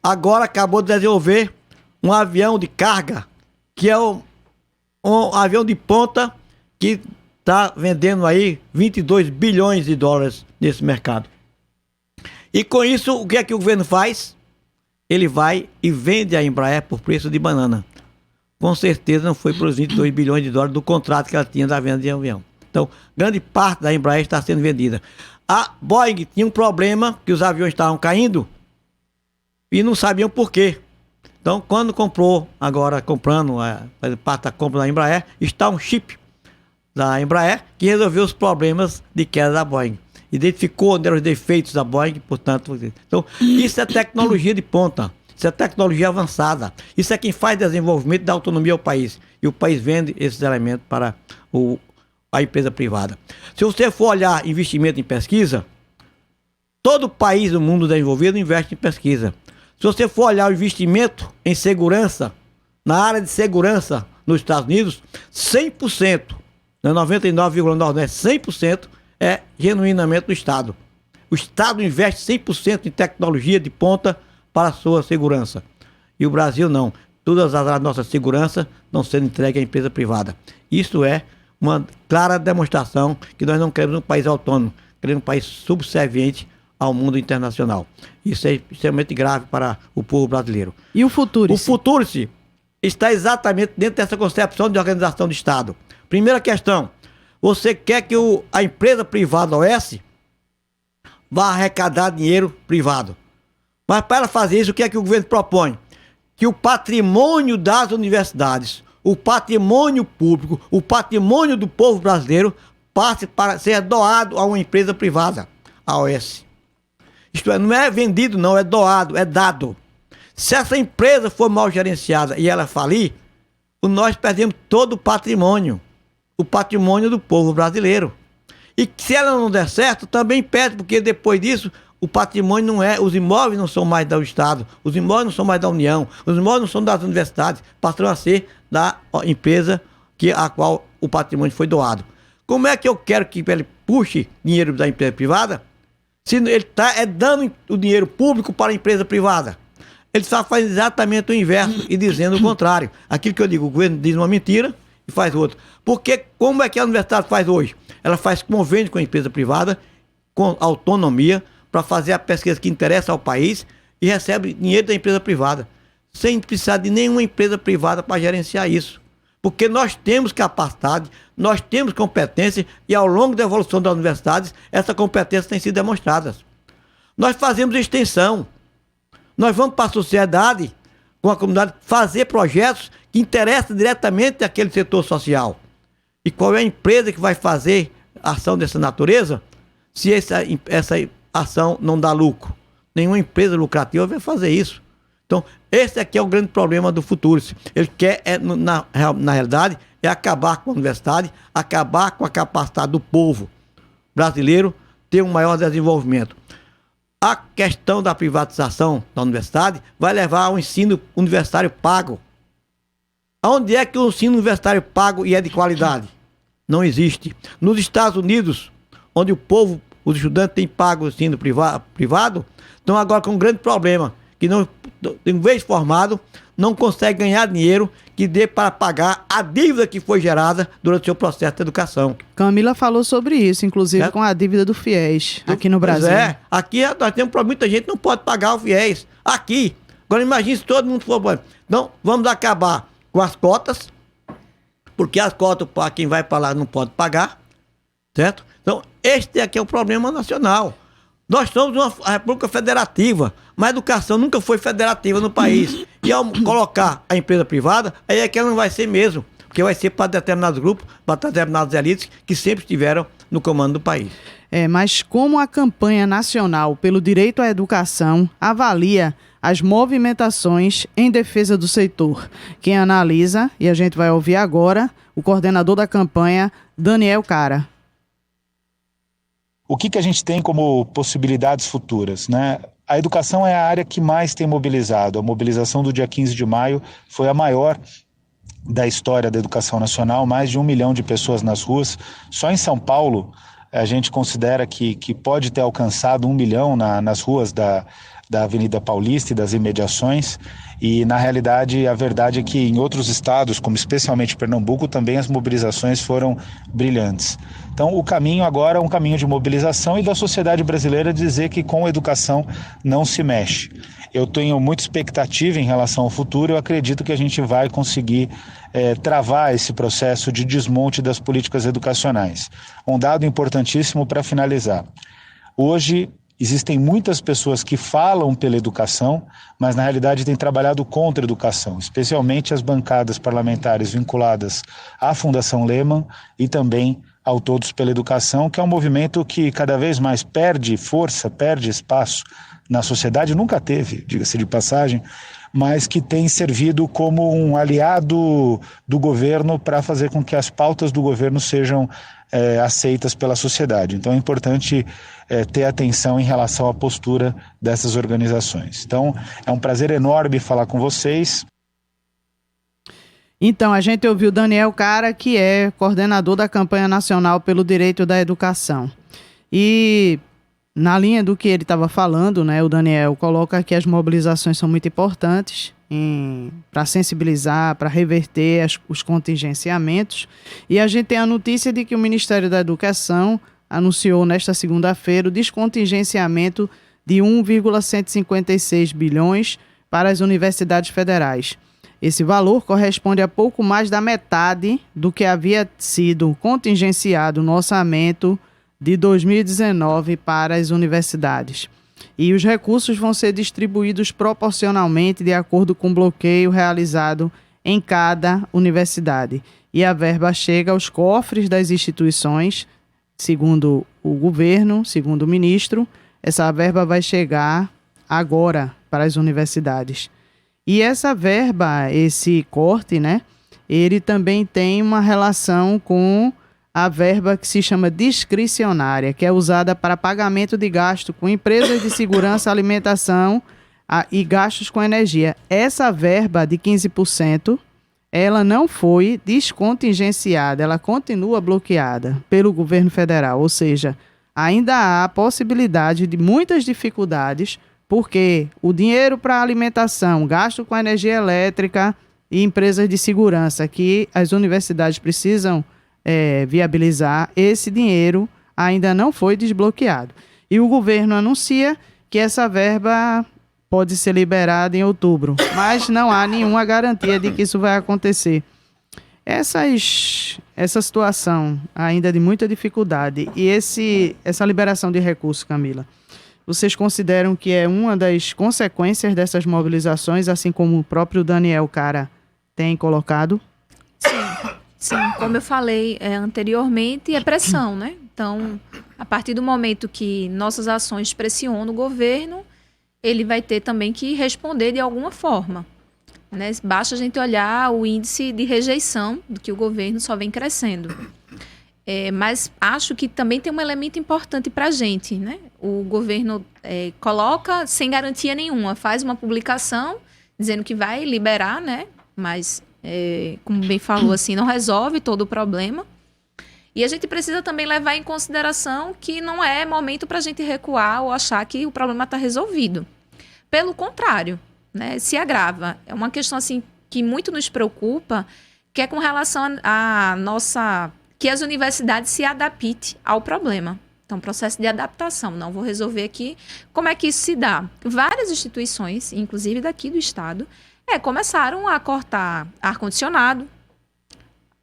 Agora acabou de desenvolver um avião de carga, que é um avião de ponta, que está vendendo aí 22 bilhões de dólares nesse mercado. E com isso, o que é que o governo faz? Ele vai e vende a Embraer por preço de banana. Com certeza não foi pelos 22 bilhões de dólares do contrato que ela tinha da venda de avião. Então, grande parte da Embraer está sendo vendida. A Boeing tinha um problema, que os aviões estavam caindo e não sabiam por quê. Então, quando comprou, agora comprando, parte da compra da Embraer, está um chip da Embraer que resolveu os problemas de queda da Boeing. Identificou onde eram os defeitos da Boeing, portanto... Então, isso é tecnologia de ponta, isso é tecnologia avançada. Isso é quem faz desenvolvimento e dá autonomia ao país. E o país vende esses elementos para a empresa privada. Se você for olhar investimento em pesquisa, todo país do mundo desenvolvido investe em pesquisa. Se você for olhar o investimento em segurança, na área de segurança nos Estados Unidos, 100%, 99,9%, 100% é genuinamente do Estado. O Estado investe 100% em tecnologia de ponta para a sua segurança. E o Brasil não. Todas as nossas seguranças não sendo entregues à empresa privada. Isso é uma clara demonstração que nós não queremos um país autônomo, queremos um país subserviente ao mundo internacional. Isso é extremamente grave para o povo brasileiro. E o Futurice? O Futurice está exatamente dentro dessa concepção de organização de Estado. Primeira questão, você quer que a empresa privada OS vá arrecadar dinheiro privado. Mas para fazer isso, o que é que o governo propõe? Que o patrimônio das universidades, o patrimônio público, o patrimônio do povo brasileiro passe para ser doado a uma empresa privada, a OS. Isto é, não é vendido não, é doado, é dado. Se essa empresa for mal gerenciada e ela falir, nós perdemos todo o patrimônio do povo brasileiro. E se ela não der certo, também perde, porque depois disso, o patrimônio não é, os imóveis não são mais do Estado, os imóveis não são mais da União, os imóveis não são das universidades, passam a ser da empresa a qual o patrimônio foi doado. Como é que eu quero que ele puxe dinheiro da empresa privada, se ele está dando o dinheiro público para a empresa privada? Ele só faz exatamente o inverso e dizendo o contrário. Aquilo que eu digo, o governo diz uma mentira e faz outra. Porque como é que a universidade faz hoje? Ela faz convênio com a empresa privada, com autonomia, para fazer a pesquisa que interessa ao país e recebe dinheiro da empresa privada, sem precisar de nenhuma empresa privada para gerenciar isso. Porque nós temos capacidade, nós temos competência e ao longo da evolução das universidades, essa competência tem sido demonstrada. Nós fazemos extensão, nós vamos para a sociedade, com a comunidade, fazer projetos que interessam diretamente àquele setor social. E qual é a empresa que vai fazer ação dessa natureza se essa ação não dá lucro? Nenhuma empresa lucrativa vai fazer isso. Então, esse aqui é o grande problema do Futurice. Ele quer, na realidade, acabar com a universidade, acabar com a capacidade do povo brasileiro ter um maior desenvolvimento. A questão da privatização da universidade vai levar ao ensino universitário pago. Onde é que o ensino universitário pago e é de qualidade? Não existe. Nos Estados Unidos, onde o povo, os estudantes têm pago o ensino privado, estão agora com um grande problema, que não, em vez de formado, não consegue ganhar dinheiro que dê para pagar a dívida que foi gerada durante o seu processo de educação. Camila falou sobre isso, inclusive com a dívida do FIES, aqui no Brasil. Pois é, aqui nós temos para muita gente não pode pagar o FIES. Aqui. Agora imagine se todo mundo for... Então, vamos acabar com as cotas, porque as cotas para quem vai para lá não pode pagar, certo? Então, este aqui é o problema nacional. Nós somos uma república federativa, mas a educação nunca foi federativa no país. E ao colocar a empresa privada, aí é que ela não vai ser mesmo, porque vai ser para determinados grupos, para determinadas elites que sempre estiveram no comando do país. Mas como a campanha nacional pelo direito à educação avalia as movimentações em defesa do setor? Quem analisa, e a gente vai ouvir agora, o coordenador da campanha, Daniel Cara. O que a gente tem como possibilidades futuras, né? A educação é a área que mais tem mobilizado. A mobilização do dia 15 de maio foi a maior da história da educação nacional, mais de 1 milhão de pessoas nas ruas. Só em São Paulo, a gente considera que pode ter alcançado 1 milhão nas ruas da Avenida Paulista e das imediações. E, na realidade, a verdade é que em outros estados, como especialmente Pernambuco, também as mobilizações foram brilhantes. Então, o caminho agora é um caminho de mobilização e da sociedade brasileira dizer que com a educação não se mexe. Eu tenho muita expectativa em relação ao futuro, eu acredito que a gente vai conseguir travar esse processo de desmonte das políticas educacionais. Um dado importantíssimo para finalizar. Hoje, existem muitas pessoas que falam pela educação, mas na realidade têm trabalhado contra a educação, especialmente as bancadas parlamentares vinculadas à Fundação Lehman e também ao Todos pela Educação, que é um movimento que cada vez mais perde força, perde espaço na sociedade, nunca teve, diga-se de passagem, mas que tem servido como um aliado do governo para fazer com que as pautas do governo sejam aceitas pela sociedade. Então é importante ter atenção em relação à postura dessas organizações. Então é um prazer enorme falar com vocês. Então, a gente ouviu Daniel Cara, que é coordenador da campanha nacional pelo direito da educação. E na linha do que ele estava falando, né, o Daniel coloca que as mobilizações são muito importantes para sensibilizar, para reverter os contingenciamentos. E a gente tem a notícia de que o Ministério da Educação anunciou nesta segunda-feira o descontingenciamento de 1,156 bilhões para as universidades federais. Esse valor corresponde a pouco mais da metade do que havia sido contingenciado no orçamento de 2019 para as universidades. E os recursos vão ser distribuídos proporcionalmente de acordo com o bloqueio realizado em cada universidade. E a verba chega aos cofres das instituições, segundo o governo, segundo o ministro. Essa verba vai chegar agora para as universidades. E essa verba, esse corte, né, ele também tem uma relação com a verba que se chama discricionária, que é usada para pagamento de gasto com empresas de segurança, alimentação e gastos com energia. Essa verba de 15%, ela não foi descontingenciada, ela continua bloqueada pelo governo federal, ou seja, ainda há a possibilidade de muitas dificuldades, porque o dinheiro para alimentação, gasto com energia elétrica e empresas de segurança que as universidades precisam viabilizar, esse dinheiro ainda não foi desbloqueado. E o governo anuncia que essa verba pode ser liberada em outubro, mas não há nenhuma garantia de que isso vai acontecer. Essa situação ainda de muita dificuldade e essa liberação de recursos, Camila, vocês consideram que é uma das consequências dessas mobilizações, assim como o próprio Daniel Cara tem colocado? Sim, como eu falei anteriormente, é pressão, né? Então, a partir do momento que nossas ações pressionam o governo, ele vai ter também que responder de alguma forma, né? Basta a gente olhar o índice de rejeição do que o governo só vem crescendo. Mas acho que também tem um elemento importante para a gente, né? O governo coloca sem garantia nenhuma, faz uma publicação dizendo que vai liberar, né? Mas, como bem falou, assim, não resolve todo o problema. E a gente precisa também levar em consideração que não é momento para a gente recuar ou achar que o problema está resolvido. Pelo contrário, né? Se agrava. É uma questão assim, que muito nos preocupa, que é com relação à nossa... que as universidades se adaptem ao problema. Então, processo de adaptação. Não vou resolver aqui. Como é que isso se dá? Várias instituições, inclusive daqui do estado, começaram a cortar ar-condicionado,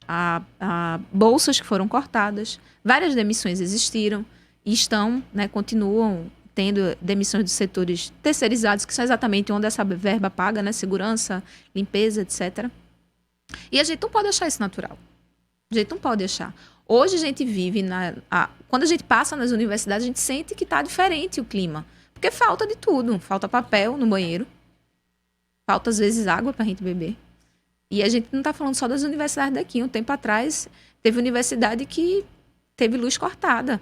a bolsas que foram cortadas, várias demissões existiram e estão, né, continuam tendo demissões dos setores terceirizados, que são exatamente onde essa verba paga, né, segurança, limpeza, etc. E a gente não pode achar isso natural. A gente não pode deixar. Hoje a gente vive, quando a gente passa nas universidades, a gente sente que está diferente o clima. Porque falta de tudo. Falta papel no banheiro. Falta, às vezes, água para a gente beber. E a gente não está falando só das universidades daqui. Um tempo atrás, teve universidade que teve luz cortada.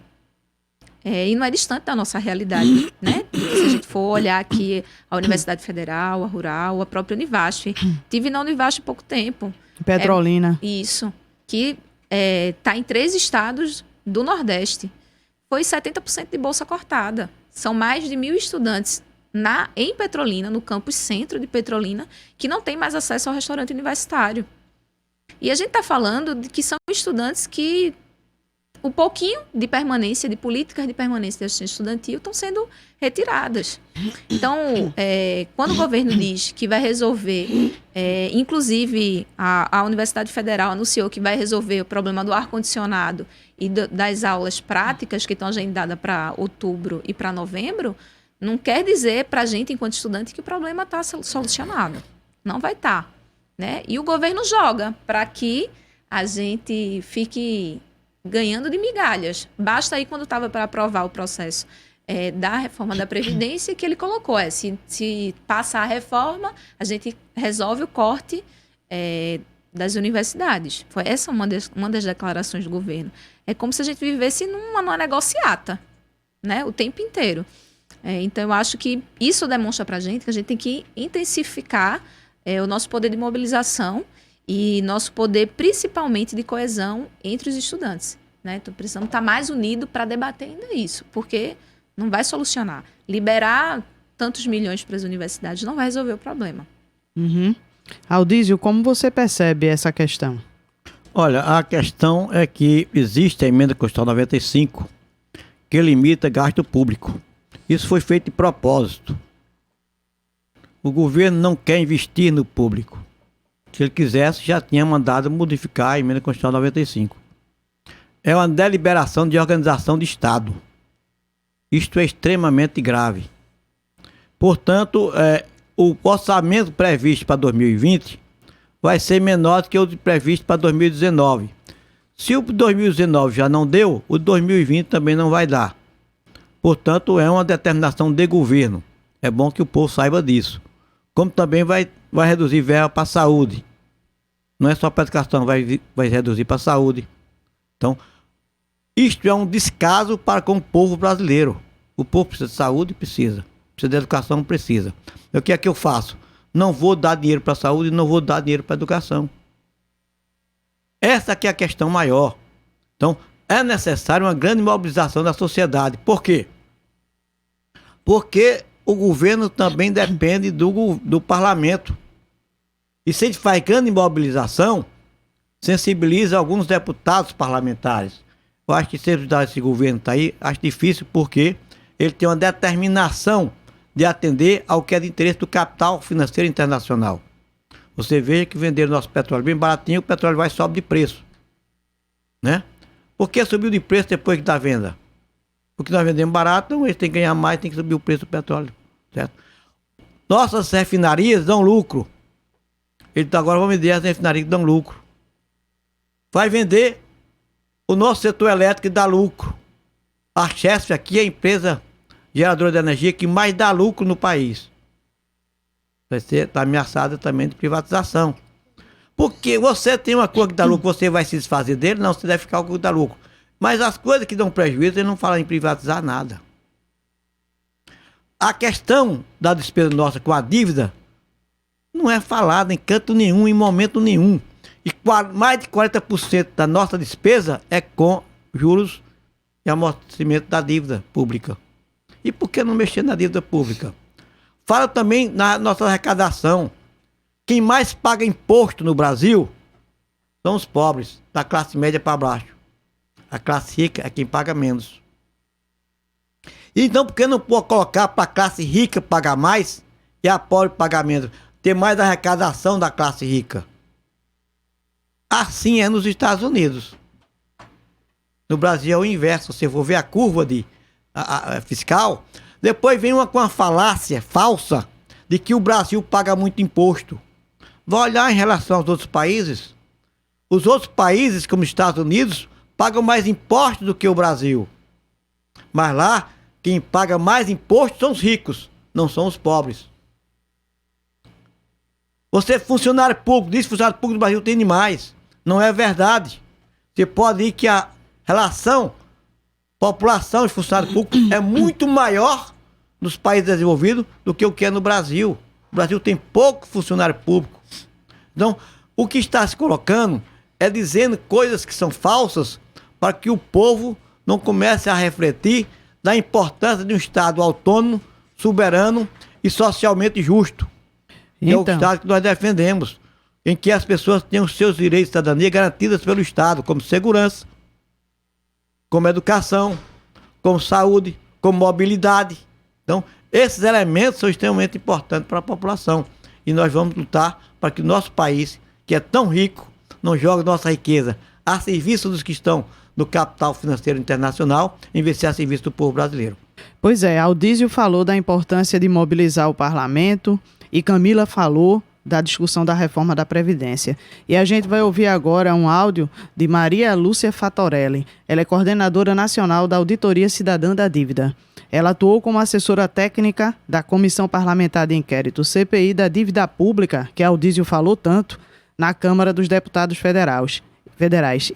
E não é distante da nossa realidade, né? Se a gente for olhar aqui a Universidade Federal, a Rural, a própria Univasf. Tive na Univasf há pouco tempo. Petrolina. Isso. Que está em 3 estados do Nordeste. Foi 70% de bolsa cortada. São mais de 1.000 estudantes em Petrolina, no campus centro de Petrolina, que não tem mais acesso ao restaurante universitário. E a gente está falando de que são estudantes que o pouquinho de permanência, de políticas de permanência de assistência estudantil estão sendo retiradas. Então, quando o governo diz que vai resolver, inclusive a Universidade Federal anunciou que vai resolver o problema do ar-condicionado e das aulas práticas que estão agendadas para outubro e para novembro, não quer dizer para a gente, enquanto estudante, que o problema está solucionado. Não vai estar. Né? E o governo joga para que a gente fique ganhando de migalhas. Basta aí, quando estava para aprovar o processo da reforma da Previdência, que ele colocou, se passar a reforma, a gente resolve o corte das universidades. Foi essa uma das declarações do governo. É como se a gente vivesse numa negociata, né? O tempo inteiro. Então, eu acho que isso demonstra para a gente que a gente tem que intensificar o nosso poder de mobilização e nosso poder, principalmente, de coesão entre os estudantes. Né? Então, precisamos estar mais unidos para debater ainda isso, porque não vai solucionar. Liberar tantos milhões para as universidades não vai resolver o problema. Uhum. Aldísio, como você percebe essa questão? Olha, a questão é que existe a emenda constitucional 95 que limita gasto público. Isso foi feito de propósito. O governo não quer investir no público. Se ele quisesse, já tinha mandado modificar a emenda constitucional 95. É uma deliberação de organização de Estado. Isto é extremamente grave. Portanto, o orçamento previsto para 2020 vai ser menor do que o previsto para 2019. Se o 2019 já não deu, o 2020 também não vai dar. Portanto, é uma determinação de governo. É bom que o povo saiba disso. Como também vai reduzir verba para a saúde. Não é só para a educação, vai reduzir para a saúde. Então, isto é um descaso para com o povo brasileiro. O povo precisa de saúde? Precisa. Precisa de educação? Precisa. O que é que eu faço? Não vou dar dinheiro para a saúde e não vou dar dinheiro para a educação. Essa aqui é a questão maior. Então, é necessário uma grande mobilização da sociedade. Por quê? Porque o governo também depende do parlamento. E se a gente faz grande mobilização, sensibiliza alguns deputados parlamentares. Eu acho que se esse governo está aí, acho difícil, porque ele tem uma determinação de atender ao que é de interesse do capital financeiro internacional. Você veja que venderam nosso petróleo bem baratinho, o petróleo vai e sobe de preço. Né? Por que subiu de preço depois da venda? Porque nós vendemos barato, então eles têm que ganhar mais, tem que subir o preço do petróleo. Certo? Nossas refinarias dão lucro. Eles agora vão vender as refinarias que dão lucro. Vai vender o nosso setor elétrico que dá lucro. A Chesf aqui é a empresa geradora de energia que mais dá lucro no país. Vai ser ameaçada também de privatização. Porque você tem uma coisa que dá lucro, você vai se desfazer dele? Não, você deve ficar com o que dá lucro. Mas as coisas que dão prejuízo, ele não fala em privatizar nada. A questão da despesa nossa com a dívida não é falada em canto nenhum, em momento nenhum. E mais de 40% da nossa despesa é com juros e amortecimento da dívida pública. E por que não mexer na dívida pública? Fala também na nossa arrecadação. Quem mais paga imposto no Brasil são os pobres, da classe média para baixo. A classe rica é quem paga menos. Então, por que não pode colocar para a classe rica pagar mais e a pobre pagar menos? Ter mais arrecadação da classe rica. Assim é nos Estados Unidos. No Brasil é o inverso. Se você for ver a curva fiscal, depois vem com uma falácia falsa de que o Brasil paga muito imposto. Vai olhar em relação aos outros países. Os outros países, como os Estados Unidos, pagam mais impostos do que o Brasil. Mas lá, quem paga mais impostos são os ricos, não são os pobres. Você é funcionário público, diz que funcionário público do Brasil tem demais. Não é verdade. Você pode ir que a relação população e funcionário público é muito maior nos países desenvolvidos do que o que é no Brasil. O Brasil tem pouco funcionário público. Então, o que está se colocando é dizendo coisas que são falsas para que o povo não comece a refletir da importância de um Estado autônomo, soberano e socialmente justo. Que é o Estado que nós defendemos, em que as pessoas tenham os seus direitos de cidadania garantidos pelo Estado, como segurança, como educação, como saúde, como mobilidade. Então, esses elementos são extremamente importantes para a população. E nós vamos lutar para que o nosso país, que é tão rico, não jogue nossa riqueza a serviço dos que estão no capital financeiro internacional, em vez de ser a serviço do povo brasileiro. Pois é, Aldísio falou da importância de mobilizar o parlamento e Camila falou da discussão da reforma da Previdência. E a gente vai ouvir agora um áudio de Maria Lúcia Fatorelli. Ela é coordenadora nacional da Auditoria Cidadã da Dívida. Ela atuou como assessora técnica da Comissão Parlamentar de Inquérito CPI da Dívida Pública, que Aldísio falou tanto, na Câmara dos Deputados Federais.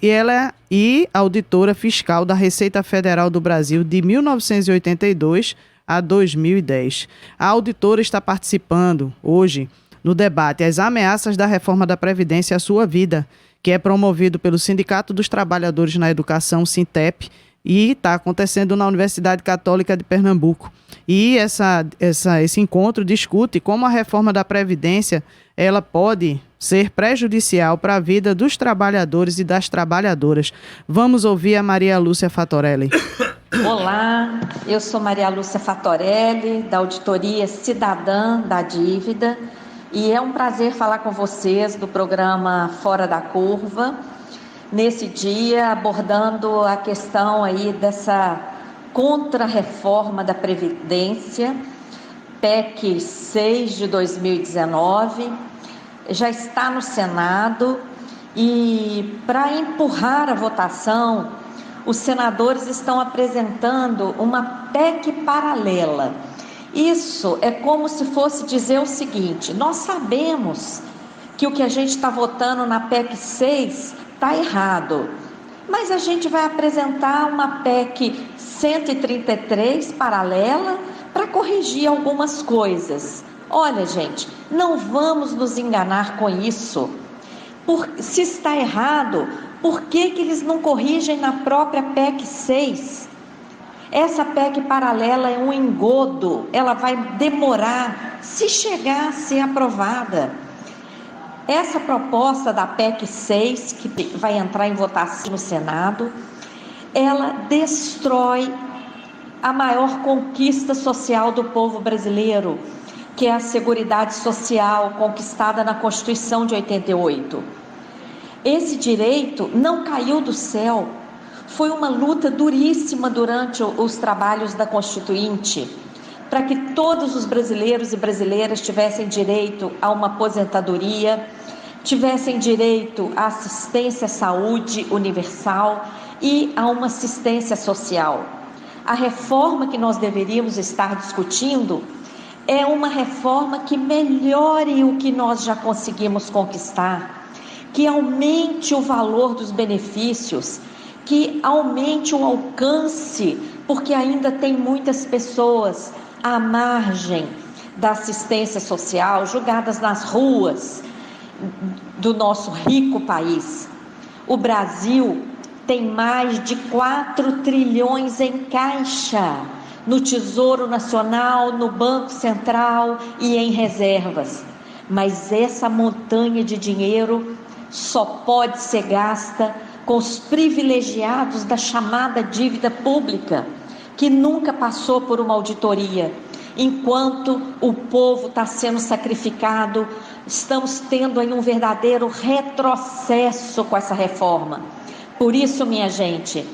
E ela é auditora fiscal da Receita Federal do Brasil de 1982 a 2010. A auditora está participando hoje no debate As Ameaças da Reforma da Previdência à Sua Vida, que é promovido pelo Sindicato dos Trabalhadores na Educação, Sintep, e está acontecendo na Universidade Católica de Pernambuco. E esse encontro discute como a reforma da Previdência ela pode ser prejudicial para a vida dos trabalhadores e das trabalhadoras. Vamos ouvir a Maria Lúcia Fatorelli. Olá, eu sou Maria Lúcia Fatorelli, da Auditoria Cidadã da Dívida, e é um prazer falar com vocês do programa Fora da Curva, nesse dia abordando a questão aí dessa contra-reforma da Previdência, PEC 6 de 2019, já está no Senado e para empurrar a votação, os senadores estão apresentando uma PEC paralela. Isso é como se fosse dizer o seguinte: nós sabemos que o que a gente está votando na PEC 6 está errado, mas a gente vai apresentar uma PEC 133 paralela para corrigir algumas coisas. Olha, gente, não vamos nos enganar com isso. Se está errado, por que eles não corrigem na própria PEC 6? Essa PEC paralela é um engodo, ela vai demorar, se chegar a ser aprovada. Essa proposta da PEC 6, que vai entrar em votação no Senado, ela destrói a maior conquista social do povo brasileiro, que é a Seguridade Social conquistada na Constituição de 88. Esse direito não caiu do céu, foi uma luta duríssima durante os trabalhos da Constituinte, para que todos os brasileiros e brasileiras tivessem direito a uma aposentadoria, tivessem direito à assistência à saúde universal e a uma assistência social. A reforma que nós deveríamos estar discutindo é uma reforma que melhore o que nós já conseguimos conquistar, que aumente o valor dos benefícios, que aumente o alcance, porque ainda tem muitas pessoas à margem da assistência social, jogadas nas ruas do nosso rico país. O Brasil tem mais de 4 trilhões em caixa, no Tesouro Nacional, no Banco Central e em reservas. Mas essa montanha de dinheiro só pode ser gasta com os privilegiados da chamada dívida pública, que nunca passou por uma auditoria. Enquanto o povo está sendo sacrificado, estamos tendo aí um verdadeiro retrocesso com essa reforma. Por isso, minha gente,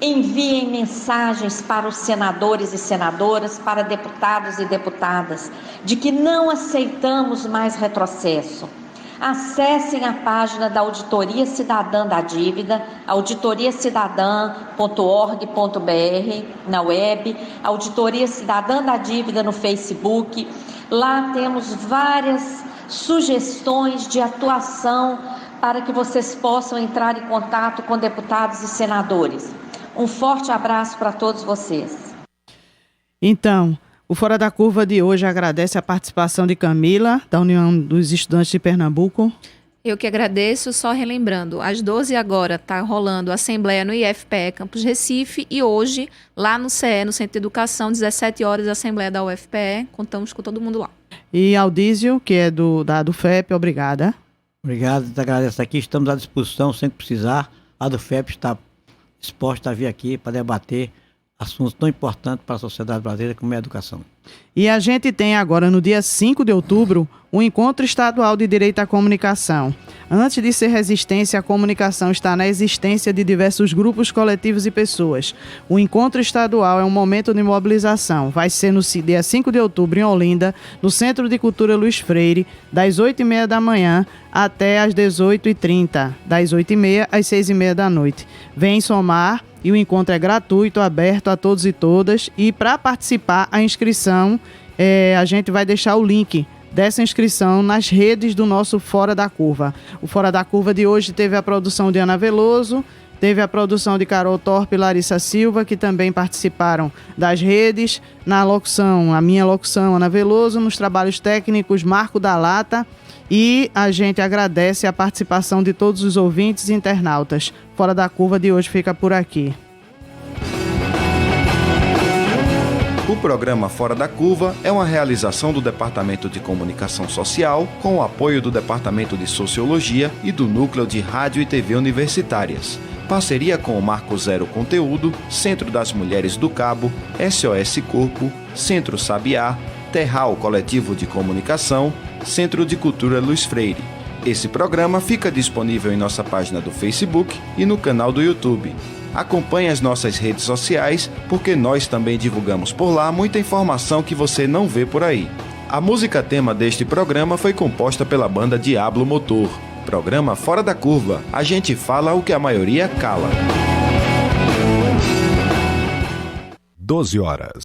enviem mensagens para os senadores e senadoras, para deputados e deputadas, de que não aceitamos mais retrocesso. Acessem a página da Auditoria Cidadã da Dívida, auditoriacidadã.org.br na web, Auditoria Cidadã da Dívida no Facebook. Lá temos várias sugestões de atuação para que vocês possam entrar em contato com deputados e senadores. Um forte abraço para todos vocês. Então, o Fora da Curva de hoje agradece a participação de Camila, da União dos Estudantes de Pernambuco. Eu que agradeço, só relembrando, às 12 agora está rolando a Assembleia no IFPE Campus Recife e hoje, lá no CE, no Centro de Educação, 17 horas, a Assembleia da UFPE, contamos com todo mundo lá. E Aldísio, que é do FEP, obrigada. Obrigado, te agradeço aqui, estamos à disposição, sempre precisar. A do FEP está disposta a vir aqui para debater assuntos tão importantes para a sociedade brasileira como é a educação. E a gente tem agora, no dia 5 de outubro, o Encontro Estadual de Direito à Comunicação. Antes de ser resistência, a comunicação está na existência de diversos grupos, coletivos e pessoas. O Encontro Estadual é um momento de mobilização. Vai ser no dia 5 de outubro, em Olinda, no Centro de Cultura Luiz Freire, das 8h30 da manhã até às 18h30, das 8h30 às 6h30 da noite. Vem somar. E o encontro é gratuito, aberto a todos e todas. E para participar, a inscrição, a gente vai deixar o link dessa inscrição nas redes do nosso Fora da Curva. O Fora da Curva de hoje teve a produção de Ana Veloso, teve a produção de Carol Torpe e Larissa Silva, que também participaram das redes. Na locução, a minha locução, Ana Veloso, nos trabalhos técnicos, Marco da Lata. E a gente agradece a participação de todos os ouvintes e internautas. Fora da Curva de hoje fica por aqui. O programa Fora da Curva é uma realização do Departamento de Comunicação Social, com o apoio do Departamento de Sociologia e do Núcleo de Rádio e TV Universitárias. Parceria com o Marco Zero Conteúdo, Centro das Mulheres do Cabo, SOS Corpo, Centro Sabiá, Terral Coletivo de Comunicação, Centro de Cultura Luiz Freire. Esse programa fica disponível em nossa página do Facebook e no canal do YouTube. Acompanhe as nossas redes sociais, porque nós também divulgamos por lá muita informação que você não vê por aí. A música tema deste programa foi composta pela banda Diablo Motor. Programa Fora da Curva. A gente fala o que a maioria cala. 12 horas.